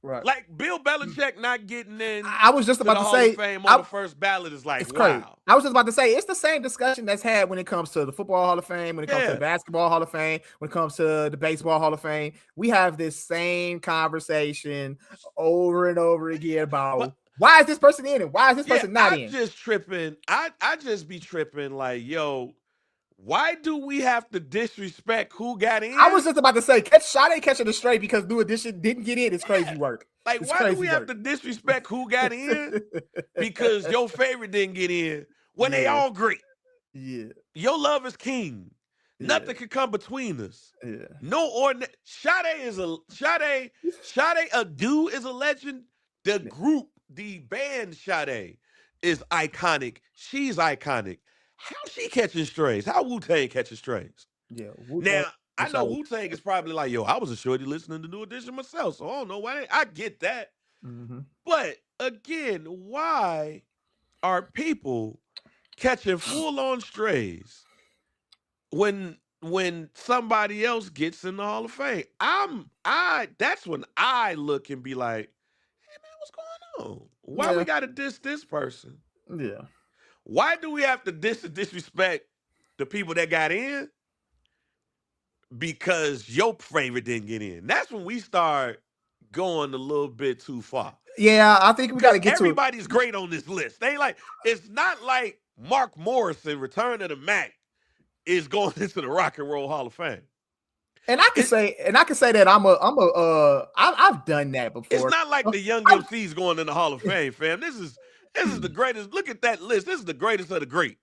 Right. Like Bill Belichick not getting in I was just to about the to Hall of say, Fame on the first ballot is like, it's crazy. wow. I was just about to say, it's the same discussion that's had when it comes to the Football Hall of Fame, when it comes to the Yeah. Basketball Hall of Fame, when it comes to the Baseball Hall of Fame. We have this same conversation over and over again about But why is this person in and why is this yeah, person not I'm in? just tripping. I just be tripping like, yo, why do we have to disrespect who got I was in? just about to say, Sade catching it straight because New Edition didn't get in. It's Yeah. crazy work. Like, It's why do we crazy have work. to disrespect who got in because your favorite didn't get in when they Yeah, all great? yeah, Your love is king. yeah, Nothing can come between us. yeah. No ordinary. Sade Adu is a legend. The group, the band Sade is iconic. She's iconic. How she catching strays? How Wu-Tang catching strays? Yeah, Wu-Tang Now, I and know Sade. Wu-Tang is probably like, yo, I was a shorty listening to New Edition myself, so I don't know why. I get that. Mm-hmm. But again, why are people catching full-on strays when somebody else gets in the Hall of Fame? That's when I look and be like, hey man, what's going on? Why we Yeah, gotta diss this person? yeah. Why do we have to diss and disrespect the people that got in because your favorite didn't get in? That's when we start going a little bit too far. Yeah, I think we got Because to get to it. everybody's great on this list. They like, it's not like Mark Morrison, Return of the Mac, is going into the Rock and Roll Hall of Fame. And I can say that I've done that before. It's not like the Young MC's going in the Hall of Fame, fam. This is the greatest. Look at that list. This is the greatest of the great.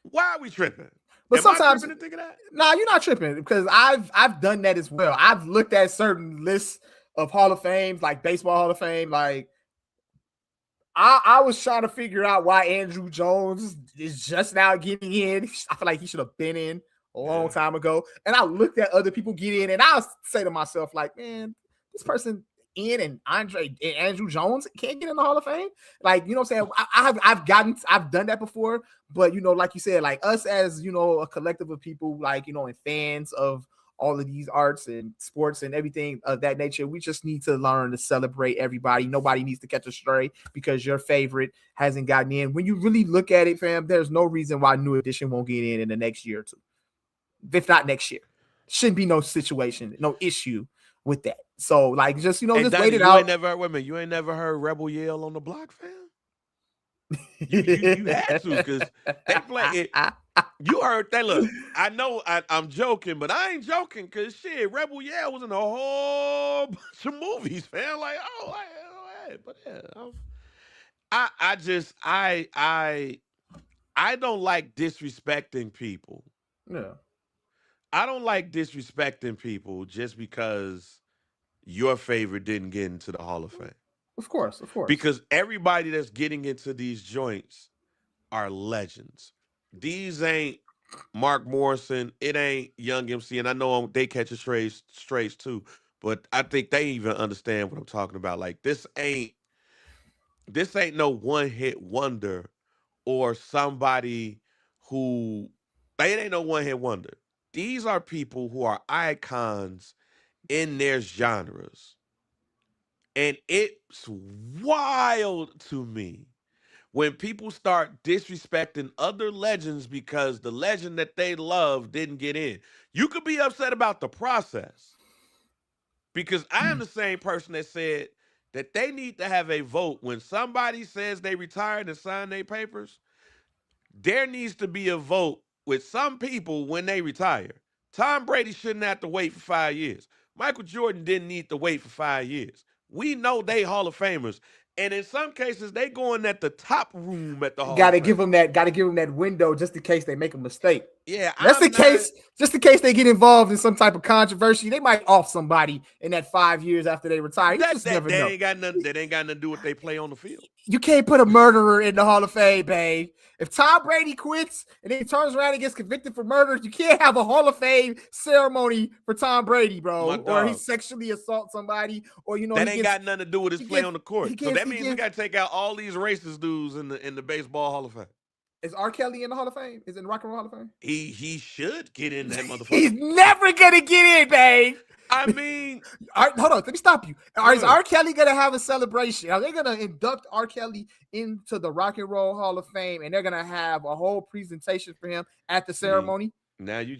Why are we tripping? But Am sometimes, I tripping to think of that? nah, you're not tripping because I've done that as well. I've looked at certain lists of Hall of Fames, like Baseball Hall of Fame. Like I was trying to figure out why Andrew Jones is just now getting in. I feel like he should have been in a long time ago. And I looked at other people get in, and I say to myself, like, man, this person in and Andrew Jones can't get in the Hall of Fame. Like, you know what I'm saying? I've done that before, but you know, like you said, like us as you know, a collective of people, like you know, and fans of all of these arts and sports and everything of that nature, we just need to learn to celebrate everybody. Nobody needs to catch a stray because your favorite hasn't gotten in. When you really look at it, fam, there's no reason why New Edition won't get in the next year or two. If not next year, shouldn't be no situation, no issue with that. So like, just, you know, just wait it out. You ain't never heard Rebel Yell on the block, fam? You had to, because they play it. You heard that. Look, I know I'm joking, but I ain't joking, because shit, Rebel Yell was in a whole bunch of movies, fam. Like, oh, but yeah, I don't like disrespecting people. Yeah, I don't like disrespecting people just because your favorite didn't get into the Hall of Fame. of course. Because everybody that's getting into these joints are legends. These ain't Mark Morrison. It ain't Young MC. And I know they catch strays too. But I think they even understand what I'm talking about. Like, this ain't no one hit wonder or somebody who, like, it ain't no one hit wonder. These are people who are icons in their genres. And it's wild to me when people start disrespecting other legends because the legend that they love didn't get in. You could be upset about the process, because I am the same person that said that they need to have a vote when somebody says they retired and signed their papers. There needs to be a vote with some people when they retire. Tom Brady shouldn't have to wait for 5 years. Michael Jordan didn't need to wait for 5 years. We know they Hall of Famers. And in some cases, they going at the top room at the Hall of Fame. Got to give them that window just in case they make a mistake. Yeah, just in case they get involved in some type of controversy, they might off somebody in that 5 years after they retire. You just never know. Ain't got nothing to do with what they play on the field. You can't put a murderer in the Hall of Fame, babe. If Tom Brady quits and then he turns around and gets convicted for murder, you can't have a Hall of Fame ceremony for Tom Brady, bro. Or he sexually assaults somebody, or you know that ain't got nothing to do with his play on the court. So that means we got to take out all these racist dudes in the Baseball Hall of Fame. Is R. Kelly in the Hall of Fame? Is in the Rock and Roll Hall of Fame? He should get in that motherfucker. He's never gonna get in, babe. I mean, hold on, let me stop you. Is good. R. Kelly gonna have a celebration? Are they gonna induct R. Kelly into the Rock and Roll Hall of Fame, and they're gonna have a whole presentation for him at the ceremony? Now you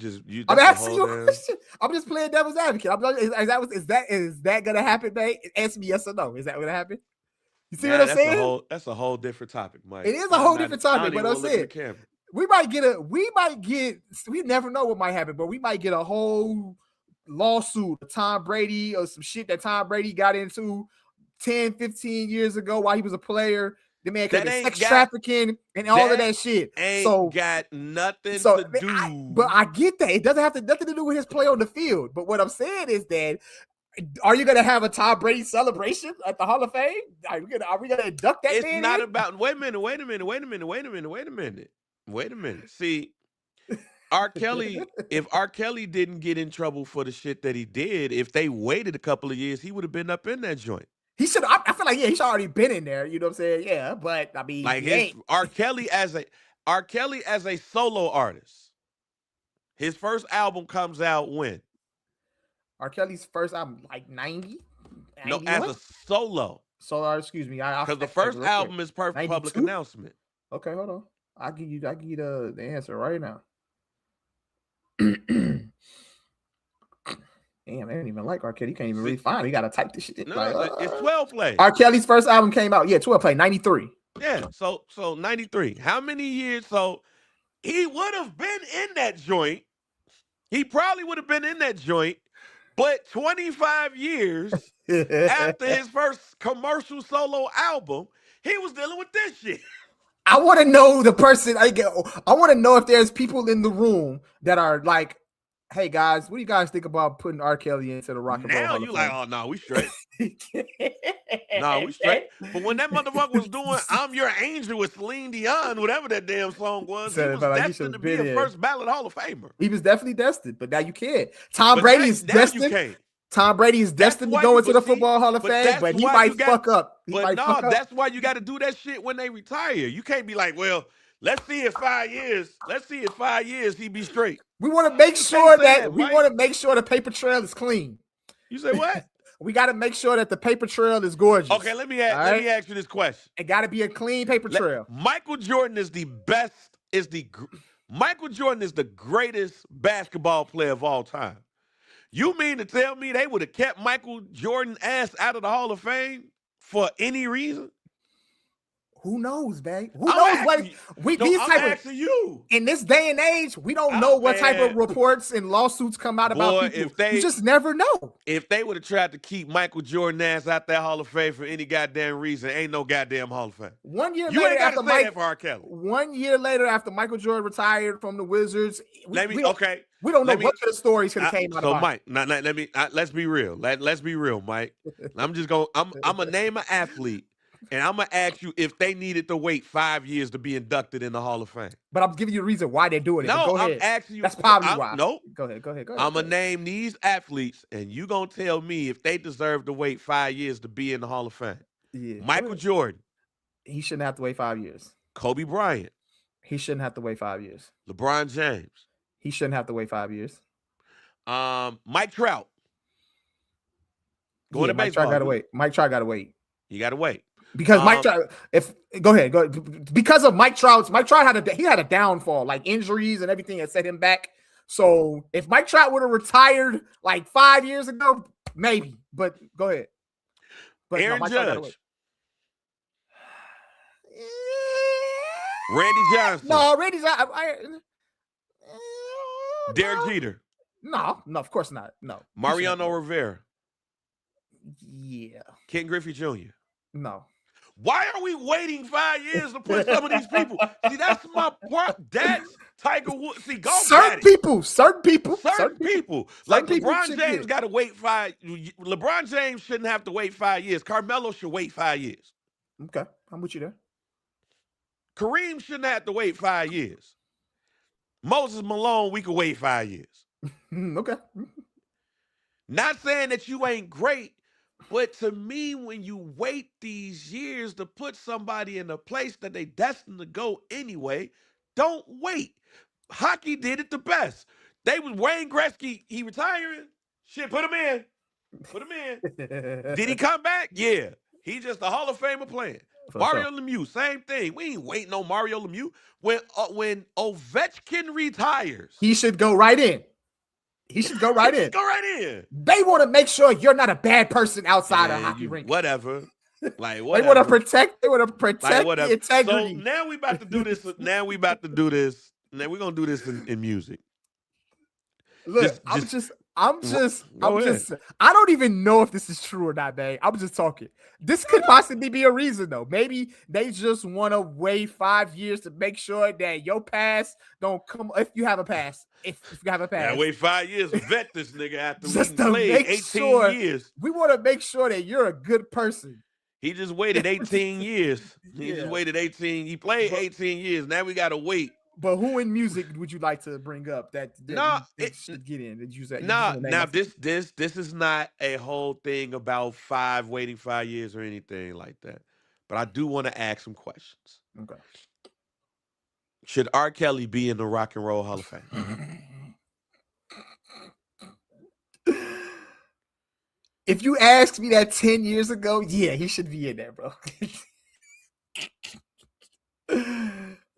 I'm asking you a question. I'm just playing devil's advocate. Is that gonna happen, babe? Answer me yes or no. Is that gonna happen? You see what I'm saying? That's a whole different topic, Mike. It is a whole different topic, but I'm saying we never know what might happen, but we might get a whole lawsuit of Tom Brady or some shit that Tom Brady got into 10, 15 years ago while he was a player. The man could be sex trafficking and all of that shit. Got nothing to do. But I get that. It doesn't have nothing to do with his play on the field. But what I'm saying is that, are you going to have a Tom Brady celebration at the Hall of Fame? Are we going to induct that man? It's not about, wait a minute. See, R. Kelly, if R. Kelly didn't get in trouble for the shit that he did, if they waited a couple of years, he would have been up in that joint. He should. I feel like he's already been in there. You know what I'm saying? Yeah, but I mean, like R. Kelly as a solo artist, his first album comes out when? R. Kelly's first album, like 90? No, as a solo. Solo, excuse me. Because the first album is Perfect Public Announcement. Okay, hold on. I'll give you the answer right now. Damn, they didn't even like R. Kelly. You can't even really find it. You got to type this shit in. No, it's 12 play. R. Kelly's first album came out. Yeah, 12 play, 93. Yeah, so 93. How many years? So he would have been in that joint. He probably would have been in that joint, but 25 years after his first commercial solo album, he was dealing with this shit. I want to know the person. I want to know if there's people in the room that are like, hey guys, what do you guys think about putting R. Kelly into the Rock and Roll Hall of Fame? Now you like, oh no, we straight. No, we straight. But when that motherfucker was doing "I'm Your Angel" with Celine Dion, whatever that damn song was, he was destined to be a first ballot Hall of Famer. He was definitely destined, but now you can't. Tom Brady is destined. Tom Brady is destined to go into the Football Hall of Fame, but he might fuck up. That's why you got to do that shit when they retire. You can't be like, well, let's see if 5 years he be straight. We want to make sure the paper trail is clean. You say what? We got to make sure that the paper trail is gorgeous. Okay, let me ask you this question. It got to be a clean paper trail. Michael Jordan is Michael Jordan is the greatest basketball player of all time. You mean to tell me they would have kept Michael Jordan ass out of the Hall of Fame for any reason? Who knows, babe? Who knows what in this day and age, we don't know what type of reports and lawsuits come out about people. You just never know. If they would have tried to keep Michael Jordan ass out that Hall of Fame for any goddamn reason, ain't no goddamn Hall of Fame. 1 year you later ain't after say that for R. Kelly. 1 year later after Michael Jordan retired from the Wizards, we don't know what the stories could have came out. So Mike, let's be real. Let's be real, Mike. I'm gonna name an athlete. And I'm going to ask you if they needed to wait 5 years to be inducted in the Hall of Fame. But I'm giving you a reason why they're doing it. No, I'm asking you. That's probably why. Nope. Go ahead. I'm going to name these athletes, and you going to tell me if they deserve to wait 5 years to be in the Hall of Fame. Yeah. Michael Jordan. He shouldn't have to wait 5 years. Kobe Bryant. He shouldn't have to wait 5 years. LeBron James. He shouldn't have to wait 5 years. Mike Trout. Mike Trout got to wait. Mike Trout got to wait. You got to wait. Because Mike Trout, go ahead. Because of Mike Trout had a downfall, like injuries and everything that set him back. So if Mike Trout would have retired like 5 years ago, maybe. But go ahead. But Aaron Judge. Randy Johnson. No, Randy's not. Derek Jeter. No, of course not. No. Mariano Rivera. Yeah. Ken Griffey Jr. No. Why are we waiting 5 years to put some of these people? See, that's my part. That's Tiger Woods. See, golf. Certain people. Like LeBron James got to wait 5. LeBron James shouldn't have to wait 5 years. Carmelo should wait 5 years. Okay, I'm with you there. Kareem shouldn't have to wait 5 years. Moses Malone, we could wait 5 years. Okay. Not saying that you ain't great. But to me, when you wait these years to put somebody in a place that they destined to go anyway, Don't wait. Hockey did it the best. They was Wayne Gretzky. He retiring. Shit, put him in. Put him in. Did he come back? Yeah. He just a Hall of Famer playing. For sure. Mario Lemieux, same thing. We ain't waiting on Mario Lemieux. When Ovechkin retires, He should go right in. He should go right in. Go right in. They want to make sure you're not a bad person outside of hockey rink. Whatever. Like whatever. They want to protect. They want to protect like, the integrity. So now we about to do this. Now we're gonna do this in music. Look, I'm just. I don't even know if this is true or not, man. I'm just talking. This could possibly be a reason, though. Maybe they just want to wait 5 years to make sure that your past don't come. If you have a past, if you have a past, wait 5 years to vet this nigga after just we to played make 18 sure, years. We want to make sure that you're a good person. He just waited 18 years. He just waited 18. He played 18 years. Now we gotta wait. But who in music would you like to bring up that should get in? Did you say? Now this is not a whole thing about waiting 5 years or anything like that. But I do want to ask some questions. Okay. Should R. Kelly be in the Rock and Roll Hall of Fame? If you asked me that 10 years ago, yeah, he should be in there, bro.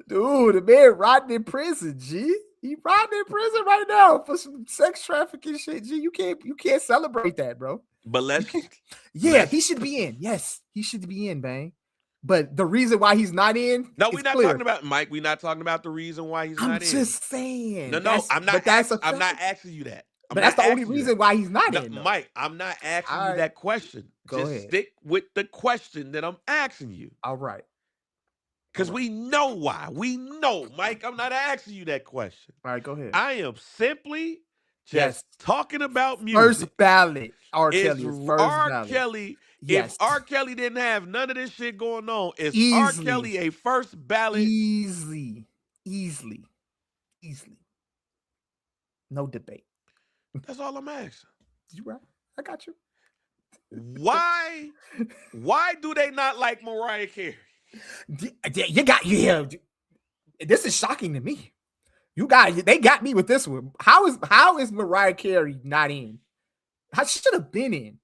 Dude, the man rotting in prison, G. He rotting in prison right now for some sex trafficking shit, G. You can't celebrate that, bro. But he should be in. Yes, he should be in, bang. But the reason why he's not in, no, we're not talking about Mike. We're not talking about the reason why he's not in. I'm just saying. No, I'm not. I'm not asking you that. But that's the only reason why he's not in, though. Mike, I'm not asking you that question. Go ahead. Stick with the question that I'm asking you. All right. Because we know why. We know, Mike. I'm not asking you that question. All right, go ahead. I am simply just talking about music. First ballot. R. Kelly. R. Kelly. Yes. If R. Kelly didn't have none of this shit going on, is R. Kelly a first ballot? Easily. No debate. That's all I'm asking. You right? I got you. Why do they not like Mariah Carey? This is shocking to me. They got me with this one. How is Mariah Carey not in? She should have been in.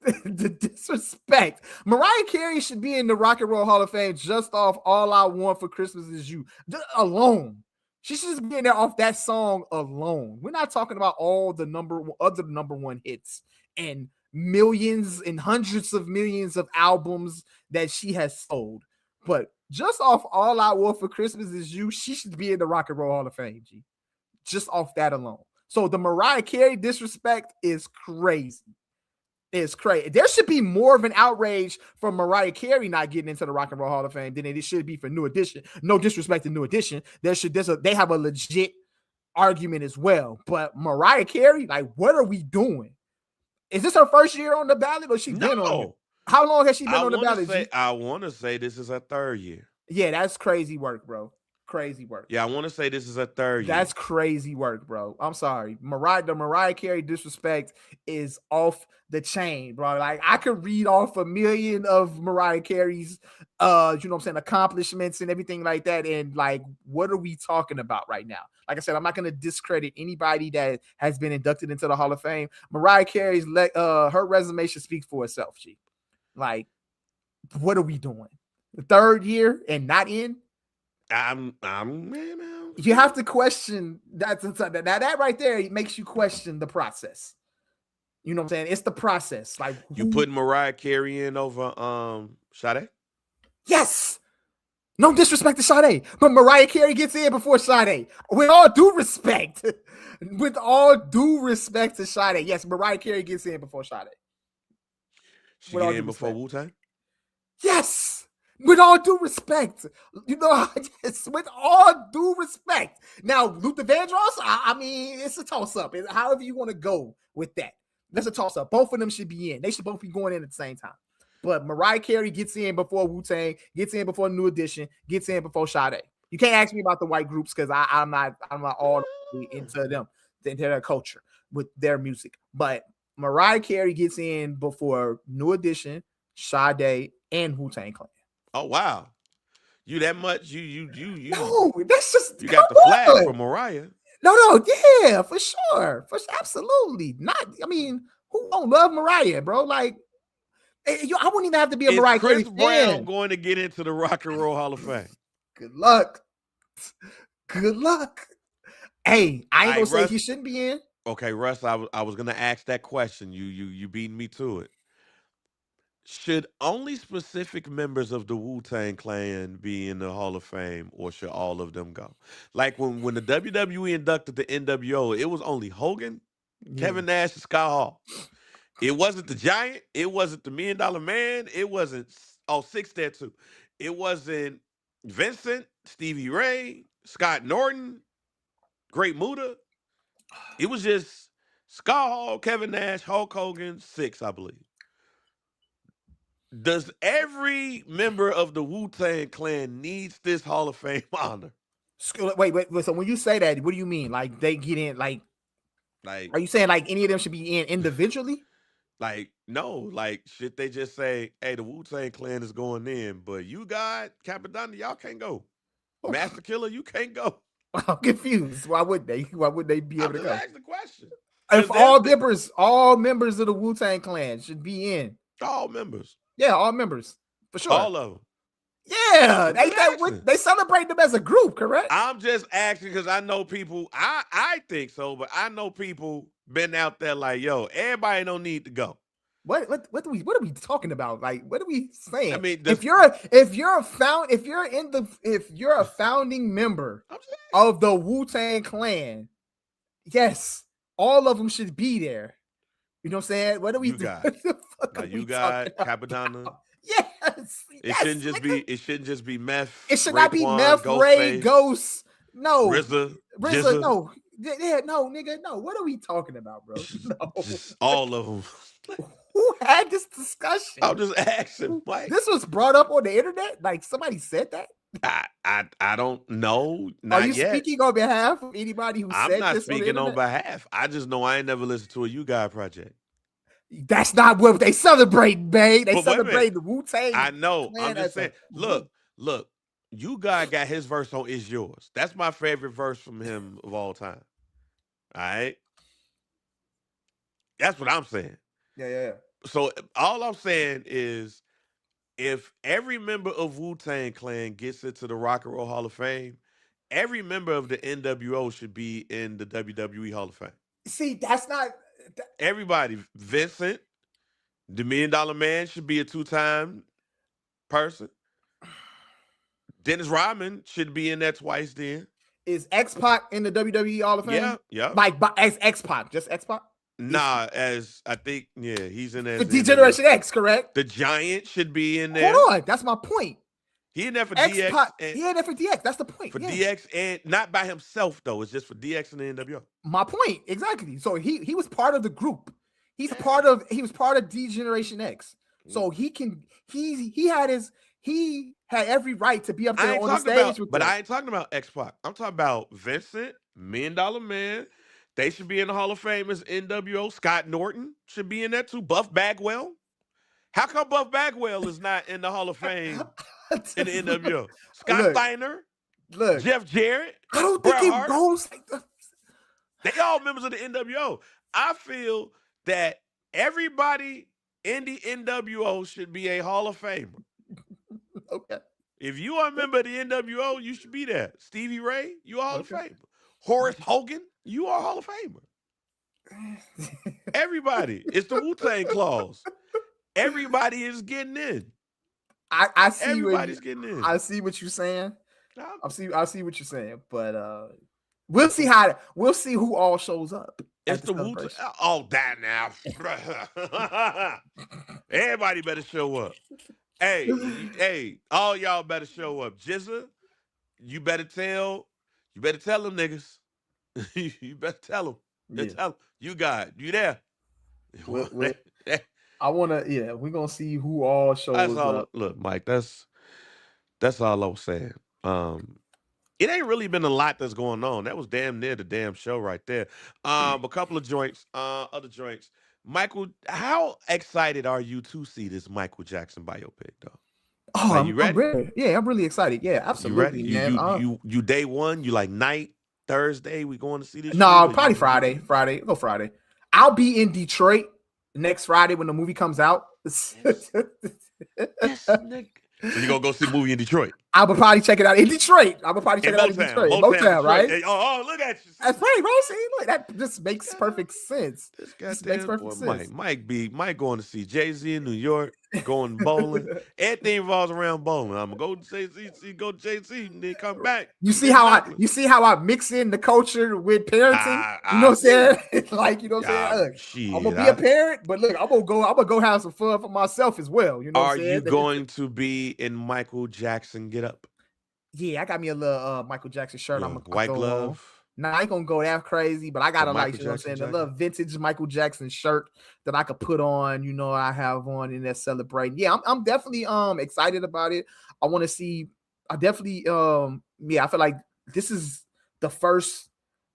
The disrespect. Mariah Carey should be in the Rock and Roll Hall of Fame just off All I Want for Christmas Is You alone. She should just be in there off that song alone. We're not talking about all the other number one hits and millions and hundreds of millions of albums that she has sold. But just off All I Want for Christmas Is You, she should be in the Rock and Roll Hall of Fame, G. Just off that alone. So the Mariah Carey disrespect is crazy. It's crazy. There should be more of an outrage for Mariah Carey not getting into the Rock and Roll Hall of Fame than it should be for New Edition. No disrespect to New Edition. They have a legit argument as well. But Mariah Carey, like, what are we doing? Is this her first year on the ballot or she been on it? How long has she been on the ballot? I want to say this is her third year. Yeah, that's crazy work, bro. Crazy work. Yeah, I want to say this is her third year. That's crazy work, bro. I'm sorry. The Mariah Carey disrespect is off the chain, bro. Like, I could read off a million of Mariah Carey's accomplishments and everything like that. And like, what are we talking about right now? Like I said, I'm not going to discredit anybody that has been inducted into the Hall of Fame. Mariah Carey's her resume should speak for itself, G. Like, what are we doing? The third year and not in? You have to question that right there makes you question the process. You know what I'm saying? It's the process. Like, you putting Mariah Carey in over Sade? Yes. No disrespect to Sade, but Mariah Carey gets in before Sade. With all due respect. With all due respect to Sade. Yes, Mariah Carey gets in before Sade. She get in before Wu-Tang? Yes. With all due respect, with all due respect. Now, Luther Vandross, I mean, it's a toss-up. However you want to go with that. That's a toss-up. Both of them should be in. They should both be going in at the same time. But Mariah Carey gets in before Wu-Tang, gets in before New Edition, gets in before Sade. You can't ask me about the white groups because I'm not all into them, into their culture with their music. But Mariah Carey gets in before New Edition, Sade, and Wu-Tang Clan. Oh, wow. You that much? You No, that's just you come got the flag on. for Mariah. No, yeah, for sure, absolutely not. I mean, who don't love Mariah, bro? Like, I wouldn't even have to be a Is Mariah Chris Carey Brown fan. going to get into the Rock and Roll Hall of Fame? Good luck. Good luck. Hey, I ain't I gonna say Russ. he shouldn't be in. Okay, Russ. I was gonna ask that question. You beat me to it. Should only specific members of the Wu-Tang Clan be in the Hall of Fame, or should all of them go? Like when the WWE inducted the NWO, it was only Hogan, Yeah. Kevin Nash, and Scott Hall. It wasn't the Giant. It wasn't the Million Dollar Man. It wasn't Six there too. It wasn't Vincent, Stevie Ray, Scott Norton, Great Muta. It was just Scott Hall, Kevin Nash, Hulk Hogan, Six, I believe. Does every member of the Wu-Tang Clan needs this Hall of Fame honor? Wait. So when you say that, what do you mean? Like they get in? Like, Like, are you saying like any of them should be in individually? no, like, should they just say, hey, the Wu-Tang Clan is going in, but you got Capadonna, y'all can't go. Master Killer, you can't go. I'm confused. Why would they? Why would they be able I'm to just go? asking the question. If Because there's all members of the Wu-Tang Clan should be in. all members, Yeah, all members for sure. all of them. Yeah, I'm just asking. they celebrate them as a group, correct? I'm just asking because I know people. I think so, but I know people been out there like, yo, everybody don't need to go. What are we talking about? Like, what are we I saying? mean, If you're a founding member I'm just of the Wu-Tang Clan, yes, all of them should be there. You know what I'm saying? What are we You doing? got What the fuck are like we you talking got about? Capadonna. Yes, It yes, shouldn't just nigga. be. It shouldn't just be Meth, It should not be Raekwon, Meth, Ray, Ghostface, Ghost. No, RZA, RZA. Jizza, No, yeah, no, nigga, no. What are we talking about, bro? No. just all of them. Who had this discussion? I'm just asking, Mike. This was brought up on the internet. Like somebody said that. I don't know. Are Not you yet. speaking on behalf of anybody who I'm said not this on the speaking on internet? behalf. I just know I ain't never listened to a You Guy project. That's not what they celebrate, babe. They But wait a minute. celebrate the Wu-Tang. I know. Clan I'm just as a saying. Look. You Guy got his verse on Is Yours. That's my favorite verse from him of all time. All right. That's what I'm saying. Yeah. So all I'm saying is if every member of Wu-Tang Clan gets into the Rock and Roll Hall of Fame, every member of the NWO should be in the WWE Hall of Fame. See, that's not. Everybody, Vincent, the Million Dollar Man should be a two-time person. Dennis Rodman should be in there twice then. Is X-Pac in the WWE Hall of Fame? Yeah. Like as X-Pac, just X-Pac? Nah, as I think, yeah, he's in there. For D-Generation X, correct? The Giant should be in there. Hold on, that's my point. He in there for X-Pac, DX. he in there for DX. That's the point. For yeah. DX and not by himself though. It's just for DX and the NWO. My point, exactly. So he was part of the group. He was part of D-Generation X. So he had every right to be up there on the stage with them. But I ain't talking about X-Pac. I'm talking about Vincent, Million Dollar Man. They should be in the Hall of Fame as NWO. Scott Norton should be in there too. Buff Bagwell. How come Buff Bagwell is not in the Hall of Fame in the NWO? Scott Steiner. Look. Jeff Jarrett. I don't think it goes like that. They all members of the NWO. I feel that everybody in the NWO should be a Hall of Famer. Okay. If you are a member of the NWO, you should be there. Stevie Ray, you are Hall of Famer. Horace Hogan, you are Hall of Famer. Everybody. It's the Wu-Tang clause. Everybody is getting in. I see everybody's getting in. I see what you're saying. I see what you're saying, but we'll see who all shows up. It's the Wu-Tang. Oh, that now. Everybody better show up. Hey, all y'all better show up. Jizza, you better tell them niggas. You better tell them. Yeah. Tell them. You got it. You there. We're gonna see who all shows up. Look, Mike, that's all I was saying. It ain't really been a lot that's going on. That was damn near the damn show right there. A couple of joints, other joints. Michael, how excited are you to see this Michael Jackson biopic, though? Oh, Like, you I'm ready? ready. Yeah, I'm really excited. Yeah, You ready? absolutely, You man. you you you day one? You like night Thursday? We going to see this shit, No, or probably you? Friday. Friday. Go Friday. I'll be in Detroit next Friday when the movie comes out. This this nigga. So you gonna go see the movie in Detroit? I would probably check it out in Detroit. I would probably check In it out in Motown, Detroit. In Motown, Motown, Detroit. right? Hey, oh, look at you. That's See, funny, bro. See, look, that just makes perfect sense. this This makes goddamn perfect boy, Mike. sense. Mike going to see Jay-Z in New York, going bowling. Everything revolves around bowling. I'm gonna go to Jay-Z, go to Jay-Z, and then come back. You Keep see it how jumping. I mix in the culture with parenting. You know I what I'm saying? see. Like, you know what I'm saying? Look, I'm Shit. gonna be a parent, but look, I'm gonna go have some fun for myself as well. You know what I'm Are you saying? going to be in Michael Jackson get up? Yeah, I got me a little Michael Jackson shirt. Yeah, I white throw on. glove, Nah, I ain't gonna go that crazy, but I the got a Michael like, you know what I'm Jackson saying, the jacket. little vintage Michael Jackson shirt that I could put on, you know, I have on in that celebrating. Yeah, I'm definitely excited about it. I want to see, I definitely yeah, I feel like this is the first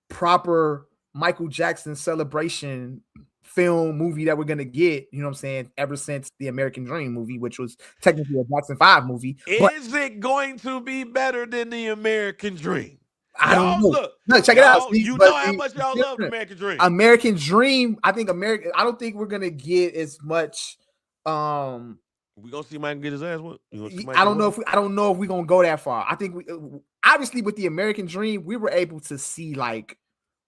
proper Michael Jackson celebration film movie that we're gonna get, you know what I'm saying, ever since the American Dream movie, which was technically a Jackson 5 movie. But Is it going to be better than the American Dream? I don't Y'all know. look, No, check it out. y'all, See, you but know how see, much it's y'all love different. American Dream. American Dream, I think American. I don't think we're gonna get as much. Um, We gonna see Mike get his ass whooped. You gonna see Mike I get don't know whooped? if I don't know if we're gonna go that far. I think we obviously with the American Dream, we were able to see like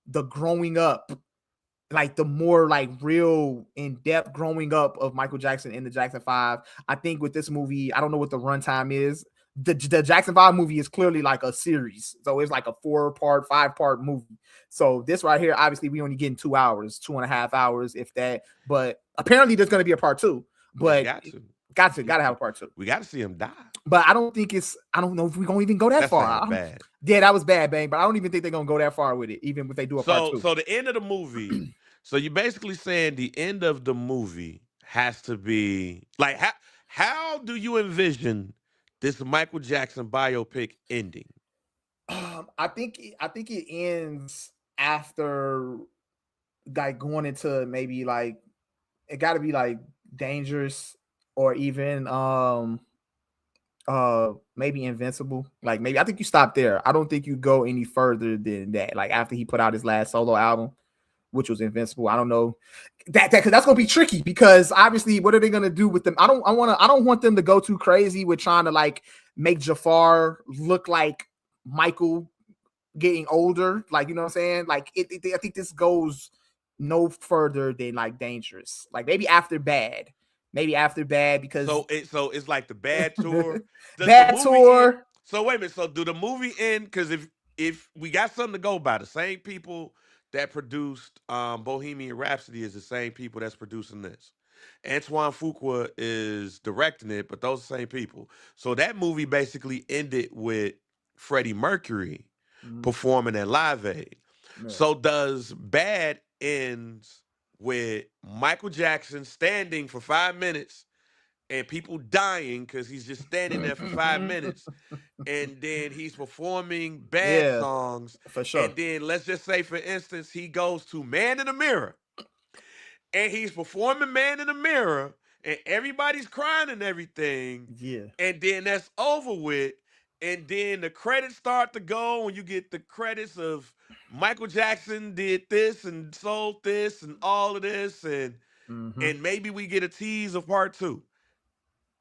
the growing up, like the more like real in depth growing up of Michael Jackson in the Jackson 5. I think with this movie, I don't know what the runtime is. The Jackson 5 movie is clearly like a series. So it's like a 4-part, 5-part movie. So this right here, obviously, we only getting 2 hours, 2.5 hours, if that. But apparently there's gonna be a part two. It's But got to. gotta have a part two. We got to see him die. But I don't think I don't know if we're gonna even go that That far. sounds bad. Yeah, that was bad, bang. But I don't even think they're gonna go that far with it, even if they do a part two. So the end of the movie. So you're basically saying the end of the movie has to be like how do you envision this Michael Jackson biopic ending? I think it ends after like going into maybe like it got to be like dangerous or even maybe invincible. Like maybe I think you stop there. I don't think you go any further than that. Like after he put out his last solo album, which was Invincible. I don't know that because that's gonna be tricky because obviously, what are they gonna do with them? I don't want them to go too crazy with trying to like make Jafar look like Michael getting older. Like you know what I'm saying? Like I think this goes no further than like dangerous. Like maybe after bad because So it's like the bad tour. Does the bad movie end? tour. So wait a minute. So do the movie end? Because if we got something to go by, the same people that produced Bohemian Rhapsody is the same people that's producing this. Antoine Fuqua is directing it, but those are the same people. So that movie basically ended with Freddie Mercury Mm, performing at Live Aid. yeah. So does Bad ends with Michael Jackson standing for 5 minutes and people dying because he's just standing there for 5 minutes, and then he's performing bad Yeah, songs, for sure. and then let's just say, for instance, he goes to Man in the Mirror, and he's performing Man in the Mirror, and everybody's crying and everything, Yeah. and then that's over with, and then the credits start to go, and you get the credits of Michael Jackson did this and sold this and all of this, Mm-hmm. and maybe we get a tease of part two.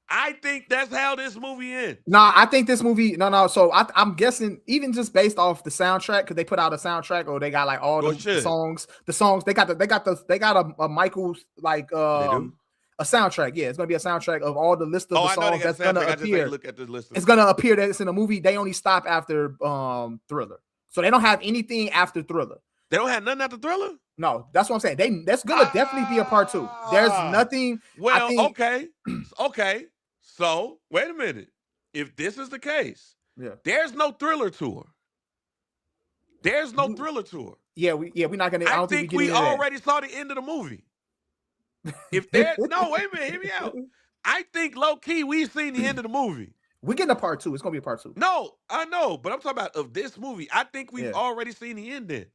I think that's how this movie ends. No, I think this movie. No. So I'm guessing, even just based off the soundtrack, because they put out a soundtrack, or they got like all Or the should songs. The songs they got a Michael's like they do? a soundtrack. Yeah, it's gonna be a soundtrack of all the list of Oh, the I know they songs got a that's gonna soundtrack. I just ain't appear. look at the list of It's the gonna songs. appear that it's in a movie. They only stop after Thriller, so they don't have anything after Thriller. They don't have nothing after Thriller? No, that's what I'm saying. That's gonna definitely be a part two. There's Ah. nothing. I Well, think. okay. Okay. So, wait a minute. If this is the case, Yeah. there's no Thriller tour. There's no Thriller tour. We're not gonna. I I don't think we think get we into that. already saw the end of the movie. If there, no, wait a minute, hear me out. I think low key we've seen the end of the movie. We're getting a part two. It's gonna be a part two. No, I know, but I'm talking about of this movie. I think we've Yeah. already seen the ending.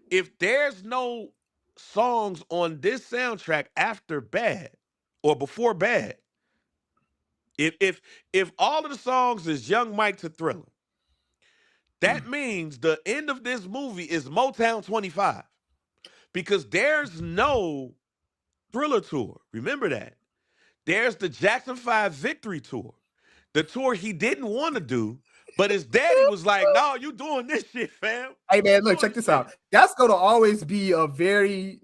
If there's no songs on this soundtrack after Bad or before Bad, If all of the songs is Young Mike to Thriller, that means the end of this movie is Motown 25 because there's no Thriller tour. Remember that. There's the Jackson 5 Victory Tour, the tour he didn't want to do, but his daddy was like, "No, you doing this shit, fam." Hey man, You look, doing check this this out. shit. That's gonna always be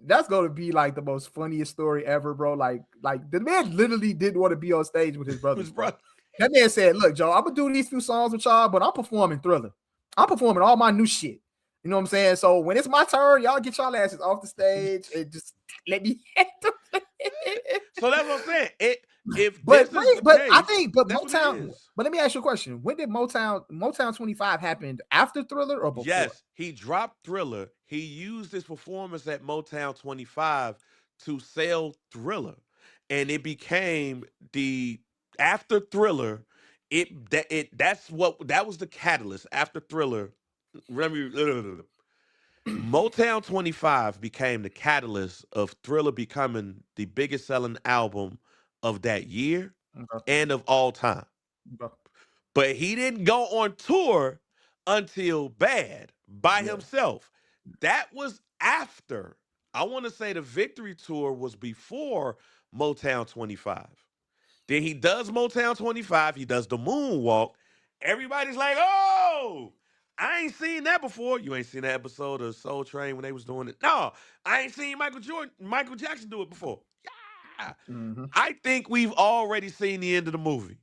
that's gonna be like the most funniest story ever, bro. Like the man literally didn't want to be on stage with his brothers, His bro. brother. That man said, "Look, Joe, I'm gonna do these few songs with y'all, but I'm performing Thriller. I'm performing all my new shit. You know what I'm saying? So when it's my turn, y'all get y'all asses off the stage and just let me." So that's what I'm saying. If But this is the I case, think that's what it Motown. is. But let me ask you a question: when did Motown 25 happened after Thriller or before? Yes, he dropped Thriller. He used his performance at Motown 25 to sell Thriller. And it became the after Thriller, that was the catalyst. After Thriller, remember Motown 25 became the catalyst of Thriller becoming the biggest selling album of that year Okay. and of all time. Okay. But he didn't go on tour until Bad by Yeah. himself. That was after. I want to say the Victory Tour was before Motown 25. Then he does Motown 25. He does the moonwalk. Everybody's like, oh, I ain't seen that before. You ain't seen that episode of Soul Train when they was doing it. No, I ain't seen Michael Jackson do it before. Yeah. Mm-hmm. I think we've already seen the end of the movie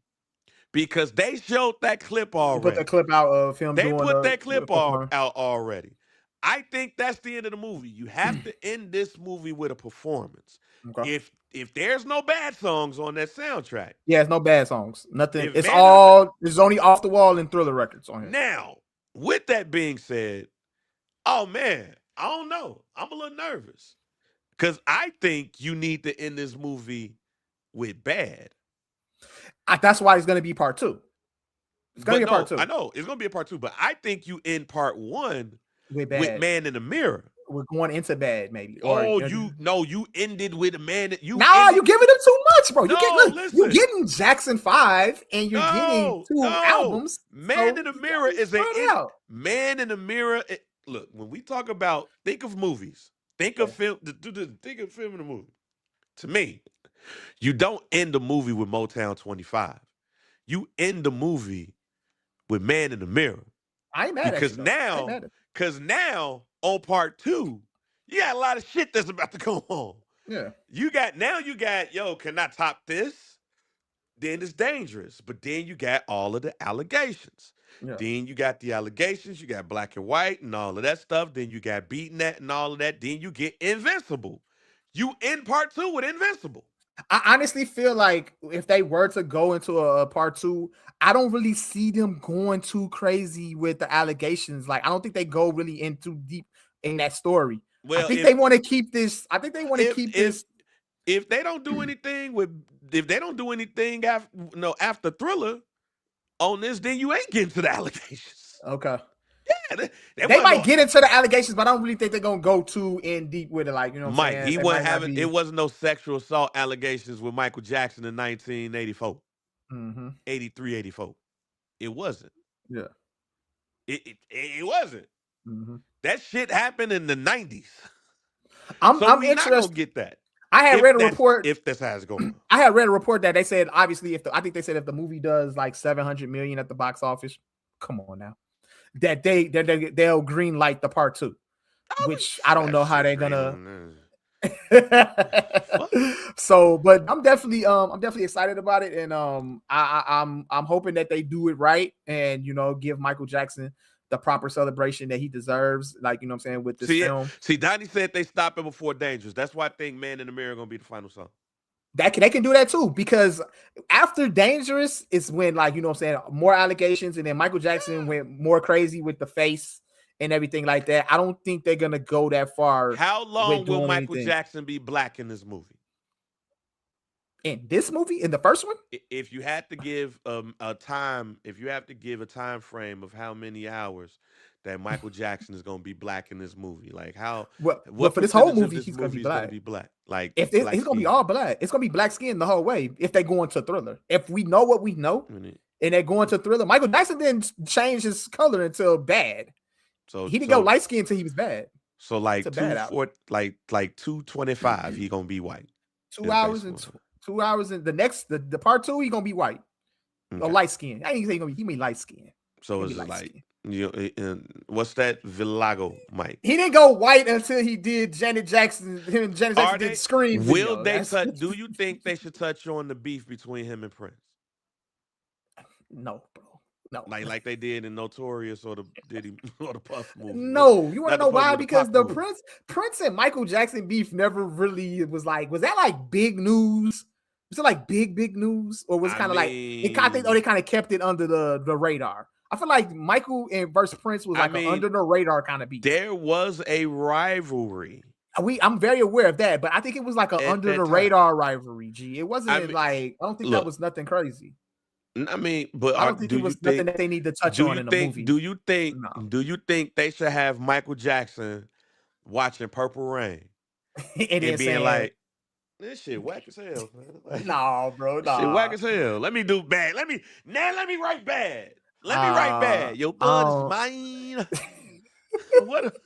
because they showed that clip They put the already. clip out of him They doing put the that clip performance. out already. I think that's the end of the movie. You have to end this movie with a performance. Okay. If there's no bad songs on that soundtrack, Yeah, it's no bad songs. Nothing. if It's Man in the all. It's only off the wall and Thriller records on here. now, with that being said, oh man, I don't know. I'm a little nervous because I think you need to end this movie with Bad. That's why it's gonna be part two. It's gonna But be a part no, I two know it's gonna be a part two. But I think you end part one with with Bad. Man in the Mirror. We're going into Bad maybe, or Oh, you ended with a man that you nah, ended. you giving them too much, bro. No, You listen. getting Jackson 5 and you're getting No, two no. albums, Man so in the you Mirror gotta is spread it out. Man in the Mirror. Look, when we talk about think of movies, think Yeah. of film, think of film in a movie. To me, you don't end the movie with Motown 25. You end the movie with Man in the Mirror I ain't mad at you because though. I ain't now, mad at because now on part two, you got a lot of shit that's about to go on. you. Yeah. You got yo, can I top this? Then it's dangerous. But then you got all of the allegations. Yeah. Then you got the allegations, you got black and white and all of that stuff. Then you got beating that and all of that. Then you get Invincible. You end part two with Invincible. I honestly feel like if they were to go into a part two, I don't really see them going too crazy with the allegations. Like, I don't think they go really in too deep in that story. I Well, think they want to keep this. I think they want to if keep if this. if they don't do anything with if they don't do anything after after Thriller on this, then you ain't getting to the allegations. Okay. Yeah, they They wasn't might going. get into the allegations, but I don't really think they're gonna go too in deep with it. Like, you know what I'm Mike, saying? he It wasn't might not having it be. wasn't no sexual assault allegations with Michael Jackson in 1984, Mm-hmm. 83, 84. It wasn't. Yeah. It wasn't. Mm-hmm. That shit happened in the 90s. So I'm we not gonna interested. get that. I had read a report. If that's how it's going. I had read a report that they said obviously I think they said if the movie does like 700 million at the box office, come on now, that they'll green light the part two, which I don't That know how shit they're green gonna. on there. Fuck. So, but I'm definitely excited about it, and I'm hoping that they do it right, and give Michael Jackson the proper celebration that he deserves, like I'm saying, with this film. See, Donnie said they stop it before Dangerous. That's why I think Man in the Mirror gonna be the final song. They can do that too, because after Dangerous is when, like, what I'm saying, more allegations, and then Michael Jackson went more crazy with the face and everything like that. I don't think they're gonna go that far How long with will doing Michael anything Jackson be black in this movie? in this movie, in the first one. If you had to give a time, if you have to give a time frame of how many hours, that Michael Jackson is gonna be black in this movie? Like how Well, what for this whole percentage of movie, this he's gonna be movie is gonna black. be black? Like If black it's gonna be skin? all black, it's gonna be black skin the whole way. If they go into Thriller, if we know what we know, I mean, and they go into Thriller, Michael Jackson didn't change his color until Bad. so He didn't go so light skin until he was Bad. so It's like a Bad two out. four like 225, he gonna be white. Two Is hours basically and what I'm 2 hours and the part two, he gonna be white saying. or Okay. light skin. I ain't say he gonna be. He mean light skin. He So gonna is be it light like skin. what's that Villago Mike? He didn't go white until he did Janet Jackson. Him and Janet Jackson Are did they? the Scream Will video. they touch? Do you think they should touch on the beef between him and Prince, No, bro. No. like they did in Notorious or the Diddy or the Puff movie? No, you want to Not the know Puff why? movie, the Because Pop the movie. Prince and Michael Jackson beef never really was like. Was that like big news? Was it like big news, or was it I kind of like it? I think, mean, they kind of kept it under the radar. I feel like Michael and versus Prince was I like an mean, under the radar kind of beef. there was a rivalry I'm very aware of that, but I think it was like an at under that the time. radar rivalry. G, it wasn't I mean, like I don't think that look, was nothing crazy. I mean, but I don't think do it you was nothing think? that they need to touch Do on you in the think? movie. Do you think? No, Do you think they should have Michael Jackson watching Purple Rain and and then being saying, like, "This shit whack as hell, man. Like, "No, bro, this shit whack nah." as hell. Let me do bad. Let me write bad. Let me write bad. Your blood is I mine. What?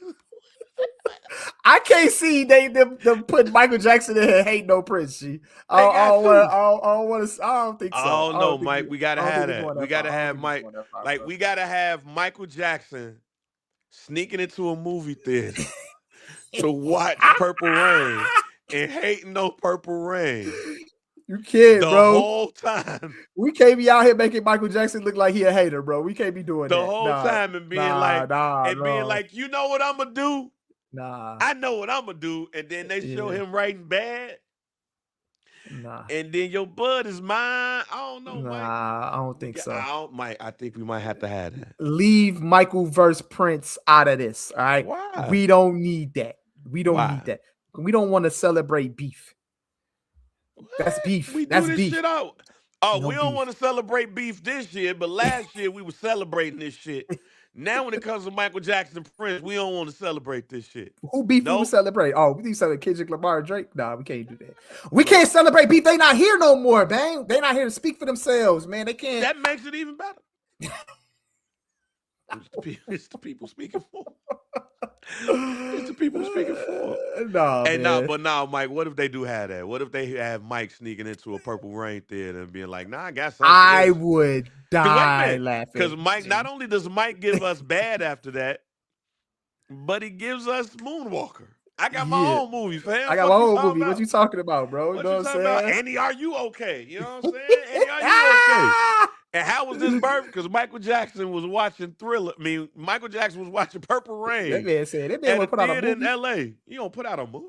I can't see them put Michael Jackson in here hate no Prince. G. They got to. I don't think so. Oh no, Mike. We gotta I don't think have they're that. going We that far. gotta I don't have think they're Mike. going that far, Like bro. we gotta have Michael Jackson sneaking into a movie theater to watch Purple Rain and hating no Purple Rain You can't, the bro. whole time. We can't be out here making Michael Jackson look like he a hater, bro. We can't be doing The that. whole time and being like, you know what I'm gonna do? Nah. I know what I'm gonna do, and then they show him writing bad, Nah. and then your blood is mine. I don't know, Mike. Nah, I don't think so. Mike. I think we might have to have that. Leave Michael versus Prince out of this. All right. Why? We don't need that. We don't Why? need that. We don't want to celebrate beef. That's beef. We That's do this beef. shit out. Oh, No we don't beef. want to celebrate beef this year, but last year we were celebrating this shit. Now, when it comes to Michael Jackson and Prince, we don't want to celebrate this shit. Who beef we Nope. would celebrate? Oh, we need to celebrate Kendrick Lamar and Drake. Nah, we can't do that. We can't celebrate beef. They not here no more, bang. They not here to speak for themselves, man. They can't. That makes it even better. It's the people speaking for. It's the people speaking for. No, And man. but now, Mike, what if they do have that? What if they have Mike sneaking into a Purple Rain theater and being like, "Nah, I got something." I would die laughing. Because Mike, not only does Mike give us bad after that, but he gives us Moonwalker. I got my own movie, fam. I got my own movie. What you talking about, bro? You know what I'm saying? Andy, are you okay? You know what I'm saying? Andy, are you okay? And how was this birth? Because Michael Jackson was watching Thriller. I mean, Michael Jackson was watching Purple Rain. That man said that man would put out a movie in L.A. You don't put out a movie.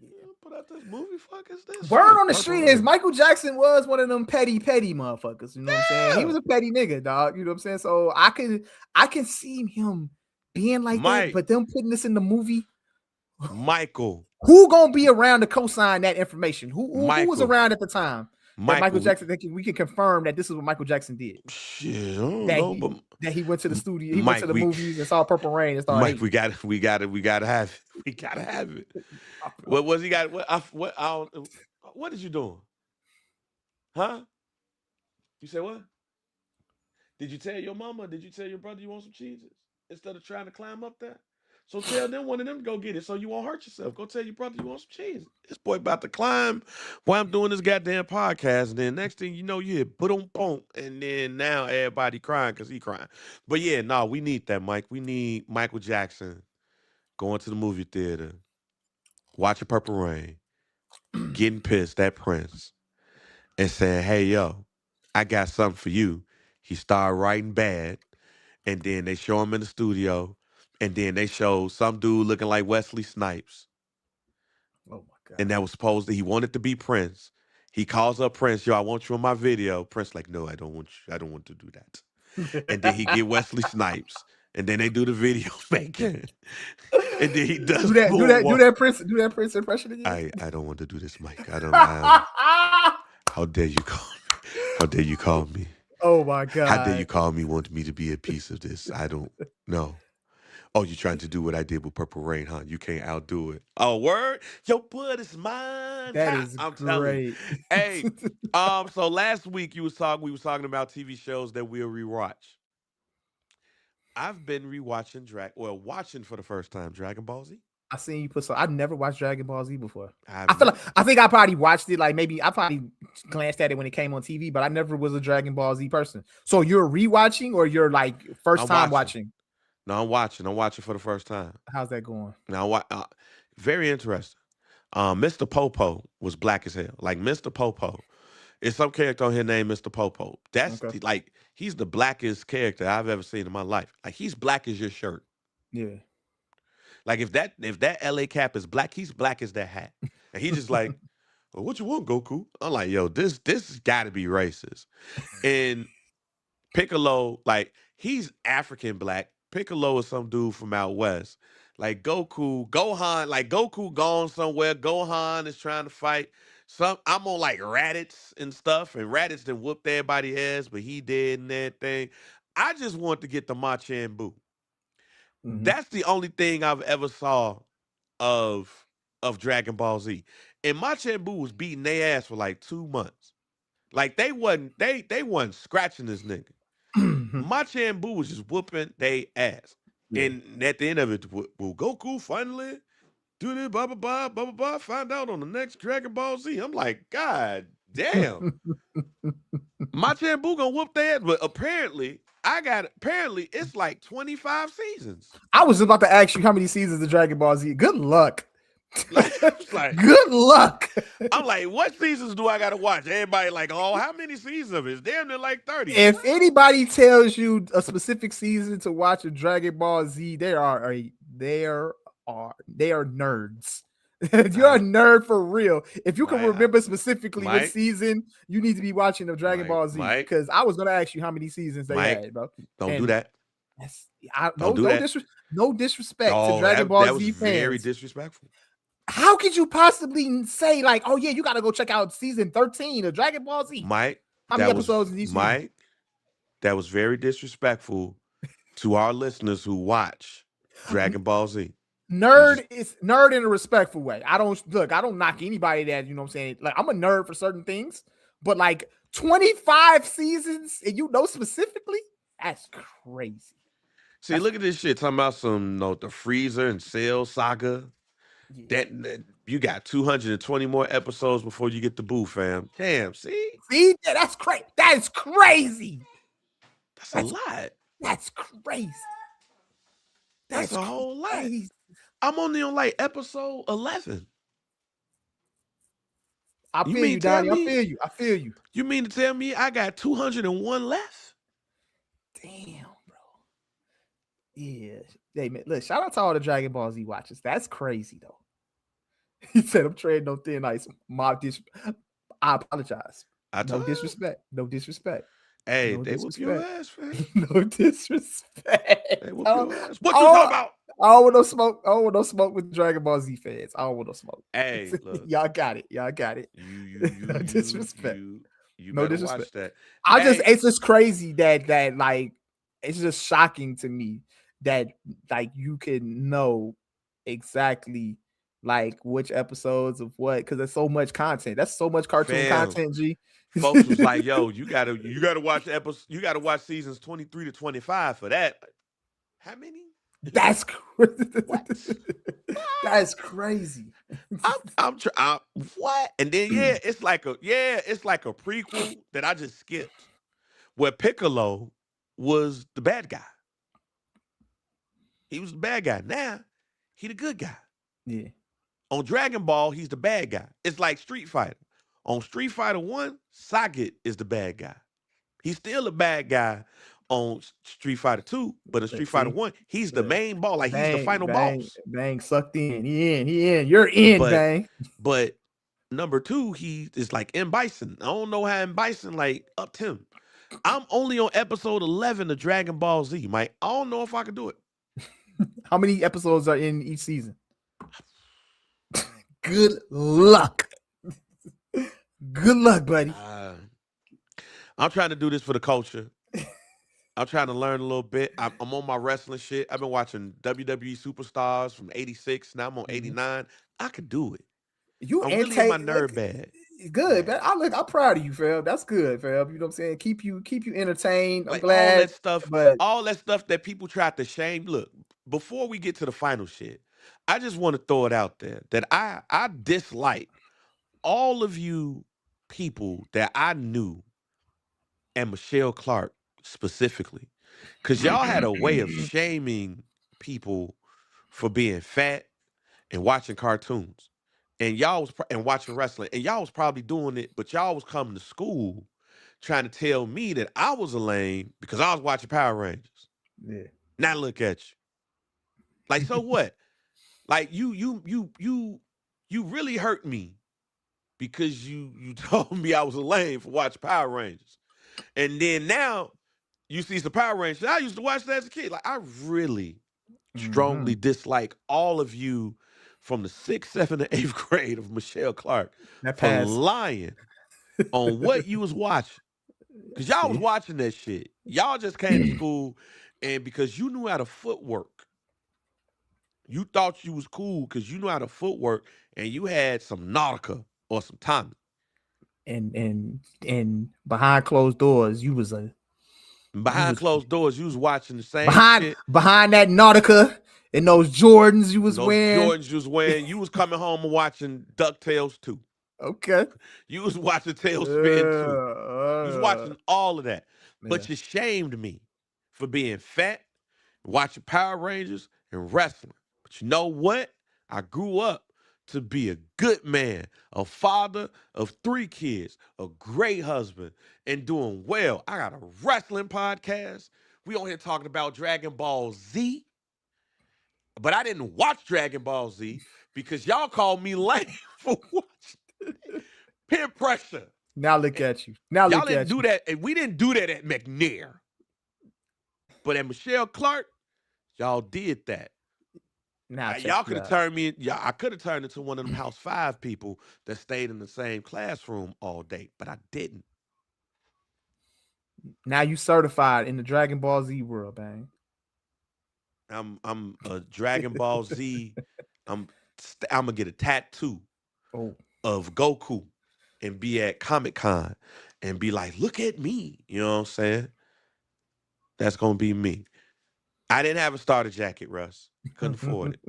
You don't put out this movie. Fuck is this? Word on the Purple street Rain. is Michael Jackson was one of them petty motherfuckers. You know what I'm saying? He was a petty nigga, dog. You know what I'm saying? So I can see him being like that, but them putting this in the movie. Michael. Who gonna be around to co-sign that information? Who was around at the time? Michael Jackson, we can confirm that this is what Michael Jackson did. Shit, I don't know, that he went to the studio, he went to the movies and saw Purple Rain and started. Mike, we got to have it. We gotta have it. What was he got? What is you doing? Huh? You said what? Did you tell your mama? Did you tell your brother you want some cheeses instead of trying to climb up there? So tell them one of them to go get it so you won't hurt yourself. Go tell your brother you want some cheese. This boy about to climb while I'm doing this goddamn podcast. And then next thing you know, you hear boom, and then now everybody crying because he crying. But yeah, no, we need that, Mike. We need Michael Jackson going to the movie theater, watching Purple Rain, getting pissed at Prince, and saying, "Hey, yo, I got something for you." He started writing bad, and then they show him in the studio. And then they show some dude looking like Wesley Snipes. Oh my God. And that was supposed to, he wanted to be Prince. He calls up Prince, yo, I want you in my video. Prince like, no, I don't want you. I don't want to do that. And then he get Wesley Snipes. And then they do the video making. And then he does do that Prince impression again. I don't want to do this, Mike. How dare you call me? How dare you call me? Oh my God. How dare you call me, want me to be a piece of this? I don't know. Oh, you trying to do what I did with Purple Rain, huh? You can't outdo it. Oh, word? Your blood is mine. That Ha! is I'm telling you. great. Hey, so last week we was talking about TV shows that we'll rewatch. I've been watching for the first time Dragon Ball Z. I seen you put some. I've never watched Dragon Ball Z before. I've I feel like never. I think I probably watched it. Like maybe I probably glanced at it when it came on TV, but I never was a Dragon Ball Z person. So you're rewatching or you're like first I'm time watching. watching? No, I'm watching. I'm watching for the first time. How's that going? Now, very interesting. Mr. Popo was black as hell. Like Mr. Popo, it's some character on here named Mr. Popo. Okay. Like he's the blackest character I've ever seen in my life. Like he's black as your shirt. Yeah. Like if that LA cap is black, he's black as that hat. And he just like, well, what you want, Goku? I'm like, yo, this got to be racist. And Piccolo, like he's African black. Piccolo is some dude from out west. Like Gohan, like Goku gone somewhere. Gohan is trying to fight. I'm on like Raditz and stuff, and Raditz done whooped everybody ass, but he did and everything. I just want to get the Machan Buu. Mm-hmm. That's the only thing I've ever saw of Dragon Ball Z. And Machan Buu was beating their ass for like 2 months. Like they wasn't scratching this nigga. Machan Buu was just whooping they ass. Yeah. And at the end of it, will Goku finally do this, blah, blah, blah, blah, blah, blah, find out on the next Dragon Ball Z? I'm like, God damn. Machan Buu gonna whoop their ass. But apparently it's like 25 seasons. I was just about to ask you how many seasons of Dragon Ball Z. Good luck. Like, good luck. I'm like, what seasons do I gotta watch? Everybody like, oh, how many seasons of it? It's damn near like 30. If anybody tells you a specific season to watch a Dragon Ball Z, they are nerds. You're a nerd for real. If you can remember specifically what season, you need to be watching the Dragon Ball Z. Because I was gonna ask you how many seasons they had, bro. Don't do that. No disrespect to Dragon Ball that was Z fans. Very disrespectful. How could you possibly say like, oh yeah, you got to go check out season 13 of Dragon Ball Z? Mike, how many episodes in each season? Mike, that was very disrespectful to our listeners who watch Dragon Ball Z. Nerd is nerd in a respectful way. I don't knock anybody that, you know what I'm saying? Like I'm a nerd for certain things, but like 25 seasons and you know specifically, that's crazy. See, look at this shit talking about some the Freezer and Cell saga. Yeah. That you got 220 more episodes before you get the Boo, fam. Damn, see, yeah, that's crazy. That's crazy. That's a lot. That's crazy. That's a whole lot. I'm only on like episode 11. I feel you, Donnie. I feel you. You mean to tell me I got 201 left? Damn, bro. Yeah. Hey, man, look, shout out to all the Dragon Ball Z watchers. That's crazy, though. He said, I'm trading on thin ice. I apologize. No disrespect. No disrespect. Hey, they whoop your ass, man. No disrespect. They whoop your ass. What you talking about? I don't want no smoke. I don't want no smoke with Dragon Ball Z fans. I don't want no smoke. Hey, look. Y'all got it. No disrespect. You no disrespect. Watch that. It's just crazy that like, it's just shocking to me that like you can know exactly like which episodes of what, because there's so much content. That's so much cartoon content, G. Folks was like, yo, you gotta watch seasons 23 to 25 for that. How many? That's crazy. That's crazy. What? And then it's like a prequel that I just skipped where Piccolo was the bad guy. He was the bad guy. Now he the good guy. Yeah. On Dragon Ball, he's the bad guy. It's like Street Fighter. On Street Fighter 1, Sagat is the bad guy. He's still a bad guy on Street Fighter 2, but in Street Fighter 1, he's the main boss. Like he's the final boss. Bang, sucked in. He in. You're in, Bang. But number 2, he is like M. Bison. I don't know how M. Bison like upped him. I'm only on episode 11 of Dragon Ball Z, Mike. I don't know if I can do it. How many episodes are in each season? Good luck. Good luck, buddy. I'm trying to do this for the culture. I'm trying to learn a little bit. I'm on my wrestling shit. I've been watching WWE Superstars from '86. Now I'm on Mhm. '89. I could do it. You I'm really in my intake nerd bag. good, Bag. man. I'm proud of you, fam. That's good, fam. You know what I'm saying? Keep you entertained. I'm Like all glad, that stuff, but all that stuff that people tried to shame. Look, before we get to the final shit, I just want to throw it out there that I dislike all of you people that I knew and Michelle Clark specifically, because y'all had a way of shaming people for being fat and watching cartoons, and and watching wrestling, and y'all was probably doing it, but y'all was coming to school trying to tell me that I was a lame because I was watching Power Rangers. yeah. Now look at you. Like, so what? Like you really hurt me because you told me I was a lame for watching Power Rangers. And then now you see some Power Rangers. I used to watch that as a kid. Like, I really Mm-hmm. strongly dislike all of you from the sixth, seventh, and eighth grade of Michelle Clark That for pass. lying on what you was watching. Cause y'all was See, watching that shit. Y'all just came to school, and because you knew how to footwork, you thought you was cool because you knew how to footwork, and you had some Nautica or some Tommy. and behind closed doors, you Behind was closed doors, you was watching the same behind shit. behind that Nautica and those Jordans you was Those wearing. Jordans you was wearing, you was coming home and watching DuckTales too. Okay. You was watching Tailspin too. You was Uh, watching all of that. yeah. But you shamed me for being fat, watching Power Rangers, and wrestling. But you know what? I grew up to be a good man, a father of 3 kids, a great husband, and doing well. I got a wrestling podcast. We on here talking about Dragon Ball Z, but I didn't watch Dragon Ball Z because y'all called me lame for watching peer pressure. Now look And at you. Now y'all look didn't at do you. that, and we didn't do that at McNair. But at Michelle Clark, y'all did that. Now check Y'all could you have out. turned me. Yeah, I could have turned into one of them House Five people that stayed in the same classroom all day, but I didn't. Now you certified in the Dragon Ball Z world, bang. I'm a Dragon Ball Z. I'm I'm gonna get a tattoo Oh, of Goku and be at Comic Con and be like, look at me. You know what I'm saying? That's gonna be me. I didn't have a starter jacket, Russ. Couldn't afford it.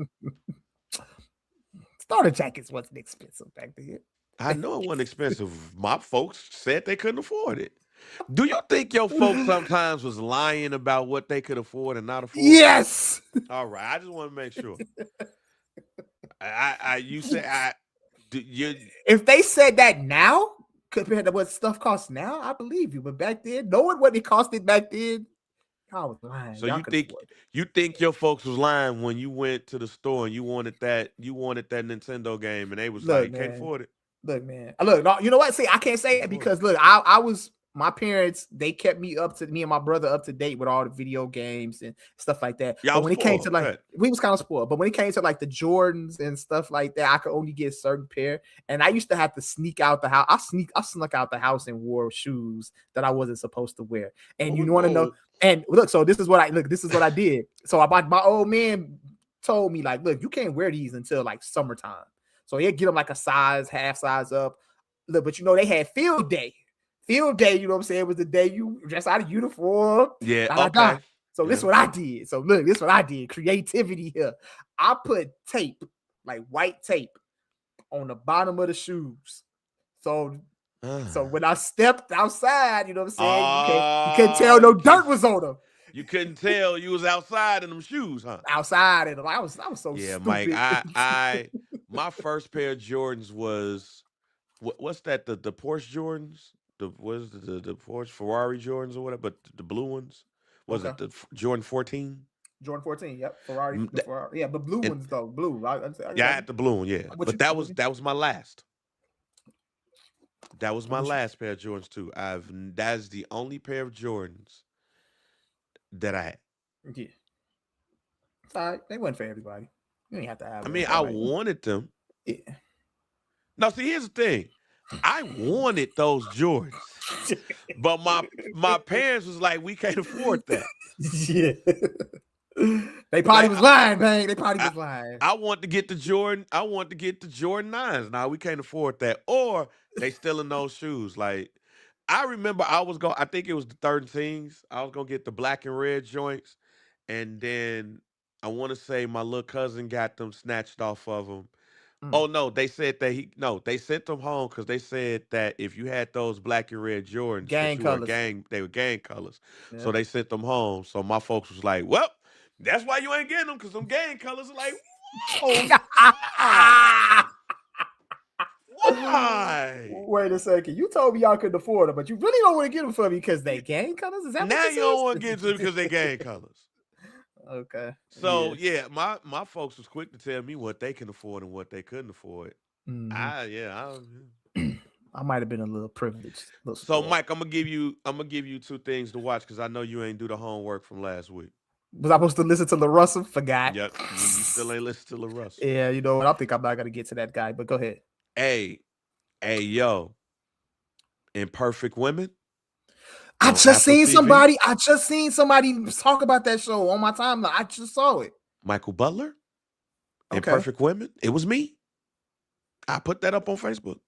starter jackets wasn't expensive back then. I know it wasn't expensive. My folks said they couldn't afford it. Do you think your folks sometimes was lying about what they could afford and not afford? Yes. All right, I just want to make sure. You say you. If they said that now compared to what stuff costs now, I believe you. But back then, knowing what it costed back then, y'all was lying. So Y'all could afford it. you think your folks was lying when you went to the store and you wanted that Nintendo game and they was like, Look, you can't man. afford it. Look, man. Look, no, you know what? See, I can't say Can't that afford it. because look, I was my parents, they kept me and my brother up to date with all the video games and stuff like that. Y'all But was when it came to spoiled. Go like ahead. we was kind of spoiled, but when it came to like the Jordans and stuff like that, I could only get a certain pair. And I used to have to sneak out the house. I snuck out the house and wore shoes that I wasn't supposed to wear. And Oh you want to know? no. And look, so this is what I did. So my old man told me, like, look, you can't wear these until like summertime. So he'd get them like a size, half size up. Look, but you know, they had field day. Field day, you know what I'm saying, was the day you dress out of uniform. Yeah. Da, da, da. Okay. So this Yeah. is what I did. So look, this is what I did. Creativity here. I put tape, like white tape, on the bottom of the shoes. So when I stepped outside, you know what I'm saying, you can't tell no You can't. dirt was on them. You couldn't tell you was outside in them shoes, huh? Outside, and I was so Yeah, Mike. stupid. My first pair of Jordans was what's that? The Porsche Jordans, the Porsche Ferrari Jordans or whatever, but the blue ones. Was Okay. it the Jordan 14? Jordan 14, yep. Ferrari, Mm, the Ferrari. Yeah, but blue And ones though. Blue. yeah, I had the blue one, yeah. I'm with But you. I'm with you. that was my last. That was I'm my with you. last pair of Jordans too. That's the only pair of Jordans that I had. Yeah. It's all right. They weren't for everybody. You ain't have to have I them. mean, It's I all right. wanted them. Yeah. No, see, here's the thing. I wanted those Jordans, but my parents was like, we can't afford that. Yeah. They probably Like was lying, man. They probably I, was lying. I want to get the Jordan. I want to get the Jordan 9s. Now we can't afford that. Or they still in those shoes. Like I remember I was going, I think it was the 13s. I was gonna get the black and red joints. And then I want to say my little cousin got them snatched off of him. Mm. Oh no, they said that they sent them home because they said that if you had those black and red Jordans, that Gang you were colors. they were gang colors. So Yeah. they sent them home. So my folks was like, well, that's why you ain't getting them because them gang colors are like, whoa, why? Why? Wait a second. You told me y'all couldn't afford them, but you really don't want to get them for me because they gang colors? Is that what Now you you don't want to said? get to them because they gang colors. Okay. So yeah, my folks was quick to tell me what they can afford and what they couldn't afford. Hmm. I might have been a little privileged, a little So spoiled. Mike, I'm gonna give you two things to watch because I know you ain't do the homework from last week. Was I supposed to listen to La Russell? Forgot. Yep, you still ain't listened to La Russell. Yeah, you know what? I think I'm not gonna get to that guy, but go ahead. Hey, hey, yo, Imperfect Women I on just Apple seen TV. somebody. I just seen somebody talk about that show on my timeline. I just saw it. Michael Butler, Okay, Imperfect Women. It was me. I put that up on Facebook.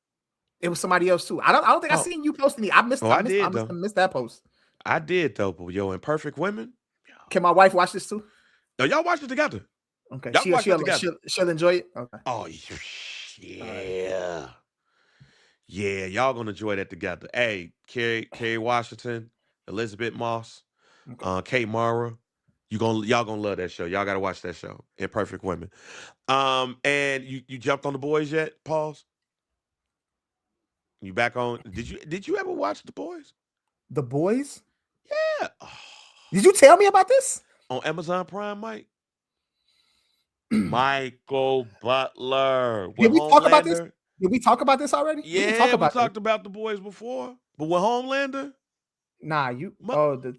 it was somebody else too. I don't think I Oh, seen you posting it. I missed. oh, I I missed. I did must though. have missed that post. I did though. But yo, Imperfect Women. Can my wife watch this too? No, y'all watch it together. Okay, Y'all she'll watch it she'll together. she'll, she'll enjoy it. Okay, Oh all right. yeah, yeah. Y'all gonna enjoy that together. Hey, Kerry Washington, Elizabeth Moss, Okay. Kate Mara. Y'all gonna love that show. Y'all gotta watch that show. Imperfect Women. And you jumped on the boys yet? Pause. You back on? Did you ever watch the boys? The Boys. Yeah. Did you tell me about this? On Amazon Prime, Mike. Michael Butler Did with we talk about this? Homelander. Did we talk about this already? We didn't talk Yeah, we about this. talked about the boys before, but with Homelander, Nah, you. my, Oh, the.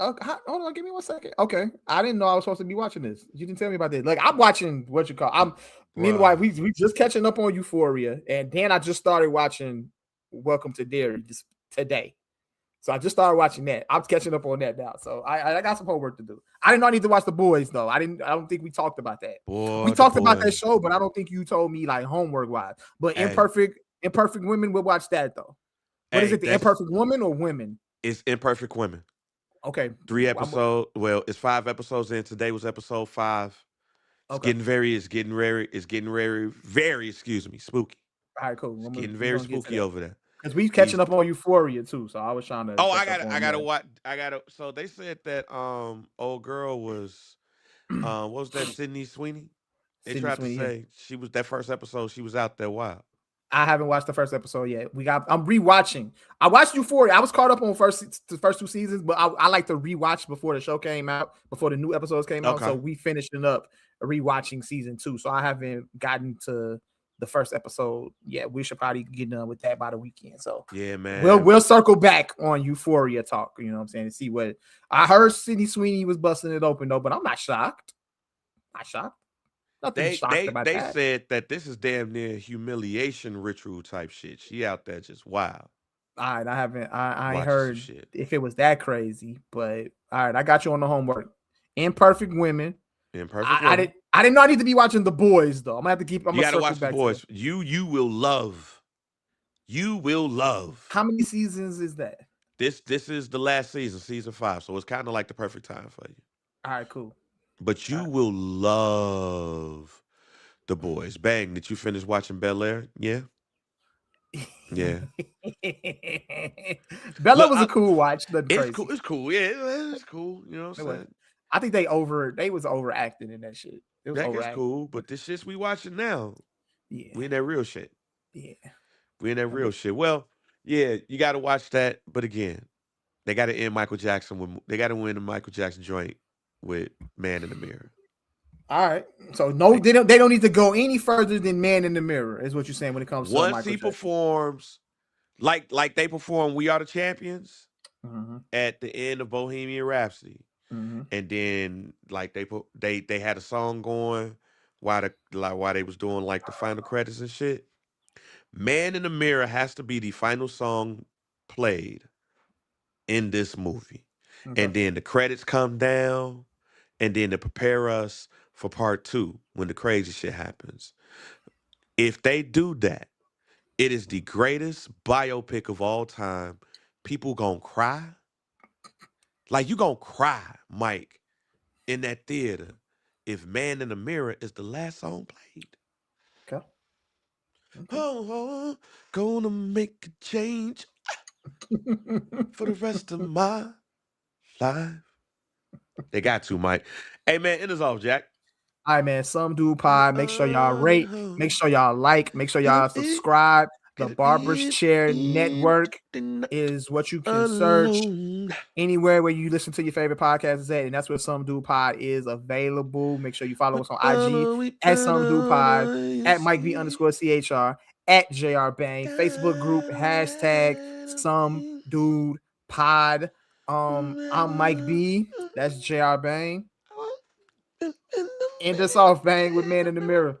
Hold on, give me 1 second. Okay, I didn't know I was supposed to be watching this. You didn't tell me about this. Like I'm watching what you call. I'm. bruh, Meanwhile, we just catching up on Euphoria, and then I just started watching Welcome to Dairy just today. So I just started watching that. I'm catching up on that now. So I got some homework to do. I did not need to watch The Boys though. I didn't. I don't think we talked about that. We boy, the talked about that boys. show, but I don't think you told me like homework wise. But Hey, Imperfect Women will watch that though. What is hey, it? The that's Imperfect Woman or Women? it's Imperfect Women. Okay. 3 episodes. Well, it's 5 episodes in. Today was episode 5. Okay. It's getting very. Excuse me, spooky. All right, cool. It's getting We're very gonna get to spooky that over there. because we catching These. up on Euphoria too. So I was trying to Oh, catch up I on gotta that. watch. I gotta. So they said that old girl was what was that Sydney Sweeney? They Sydney tried to Sweeney. Yeah. say she was that first episode. She was out there wild. I haven't watched the first episode yet. I'm rewatching. I watched Euphoria. I was caught up on the first 2 seasons, but I like to rewatch before the show came out, before the new episodes came out. So Okay. we finishing up rewatching season 2. So I haven't gotten to the first episode yet. We should probably get done with that by the weekend. So Yeah, we'll man. we'll circle back on Euphoria talk. You know what I'm saying? And see what I heard. Sydney Sweeney was busting it open though, but I'm not shocked. Not shocked. Nothing They shocked they about they that. said that this is damn near humiliation ritual type shit. She out there just wild. All right, I haven't. I ain't Watching some heard shit. if it was that crazy, but all right, I got you on the homework. Imperfect Women. Imperfect I Women. didn't. I did not need to be watching The Boys though. I'm gonna have to keep. I'm You gonna gotta circle watch the back to that. boys. You will love. You will love. How many seasons is that? This is the last season, season 5. So it's kind of like the perfect time for you. All right, cool. But you All will love the boys. Bang, did you finish watching Bel Air? Yeah. Yeah. right. Bella Look, was a cool watch. Nothing it's cool. crazy. It's cool. Yeah, it's cool. You know what It I'm was. saying? I think they was overacting in that shit. It was That gets overacting. cool, but this shit we watching now, Yeah. we in that real shit. Yeah. We in that I real get shit. Well, yeah, you got to watch that. But again, they got to end Michael Jackson with. They got to win the Michael Jackson joint with "Man in the Mirror." All right. So no, They, they don't need to go any further than Man in the Mirror, is what you're saying when it comes to once Michael he Jackson. performs, like they perform "We Are the Champions" Mm-hmm. at the end of Bohemian Rhapsody, Mm-hmm. and then like they had a song going while they was doing like the final credits and shit. Man in the Mirror has to be the final song played in this movie. Okay. And then the credits come down, and then to prepare us for part two when the crazy shit happens. If they do that, it is the greatest biopic of all time. People gonna cry. Like you gonna cry, Mike, in that theater if Man in the Mirror is the last song played. Okay. Okay. Oh, gonna make a change for the rest of my life. They got to, Mike. Hey man, end us off, Jack. All right, man. Some Dude Pod. Make sure y'all rate. Make sure y'all like. Make sure y'all subscribe. The Barber's Chair Network is what you can search anywhere where you listen to your favorite podcast is at, and that's where Some Dude Pod is available. Make sure you follow us on IG at Some Dude Pod, at Mike V _CHR, at JR Bang, Facebook group hashtag Some Dude Pod. I'm Mike B. That's JR Bang. End us off, Bang, with Man in the Mirror.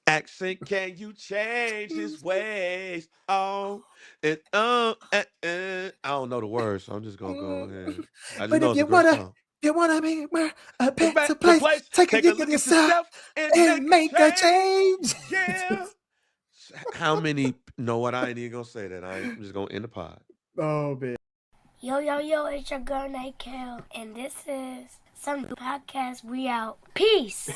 Accent, can you change his ways? Oh, and I don't know the words, so I'm just gonna go ahead. I just But know if it's you a great wanna, song. make a Back better to place, take a look at yourself and make a change. Yeah. How many? Know what? I ain't even gonna say that. I'm just gonna end the pod. Oh man. Yo, it's your girl Night Kel, and this is Some Podcast. We out. Peace.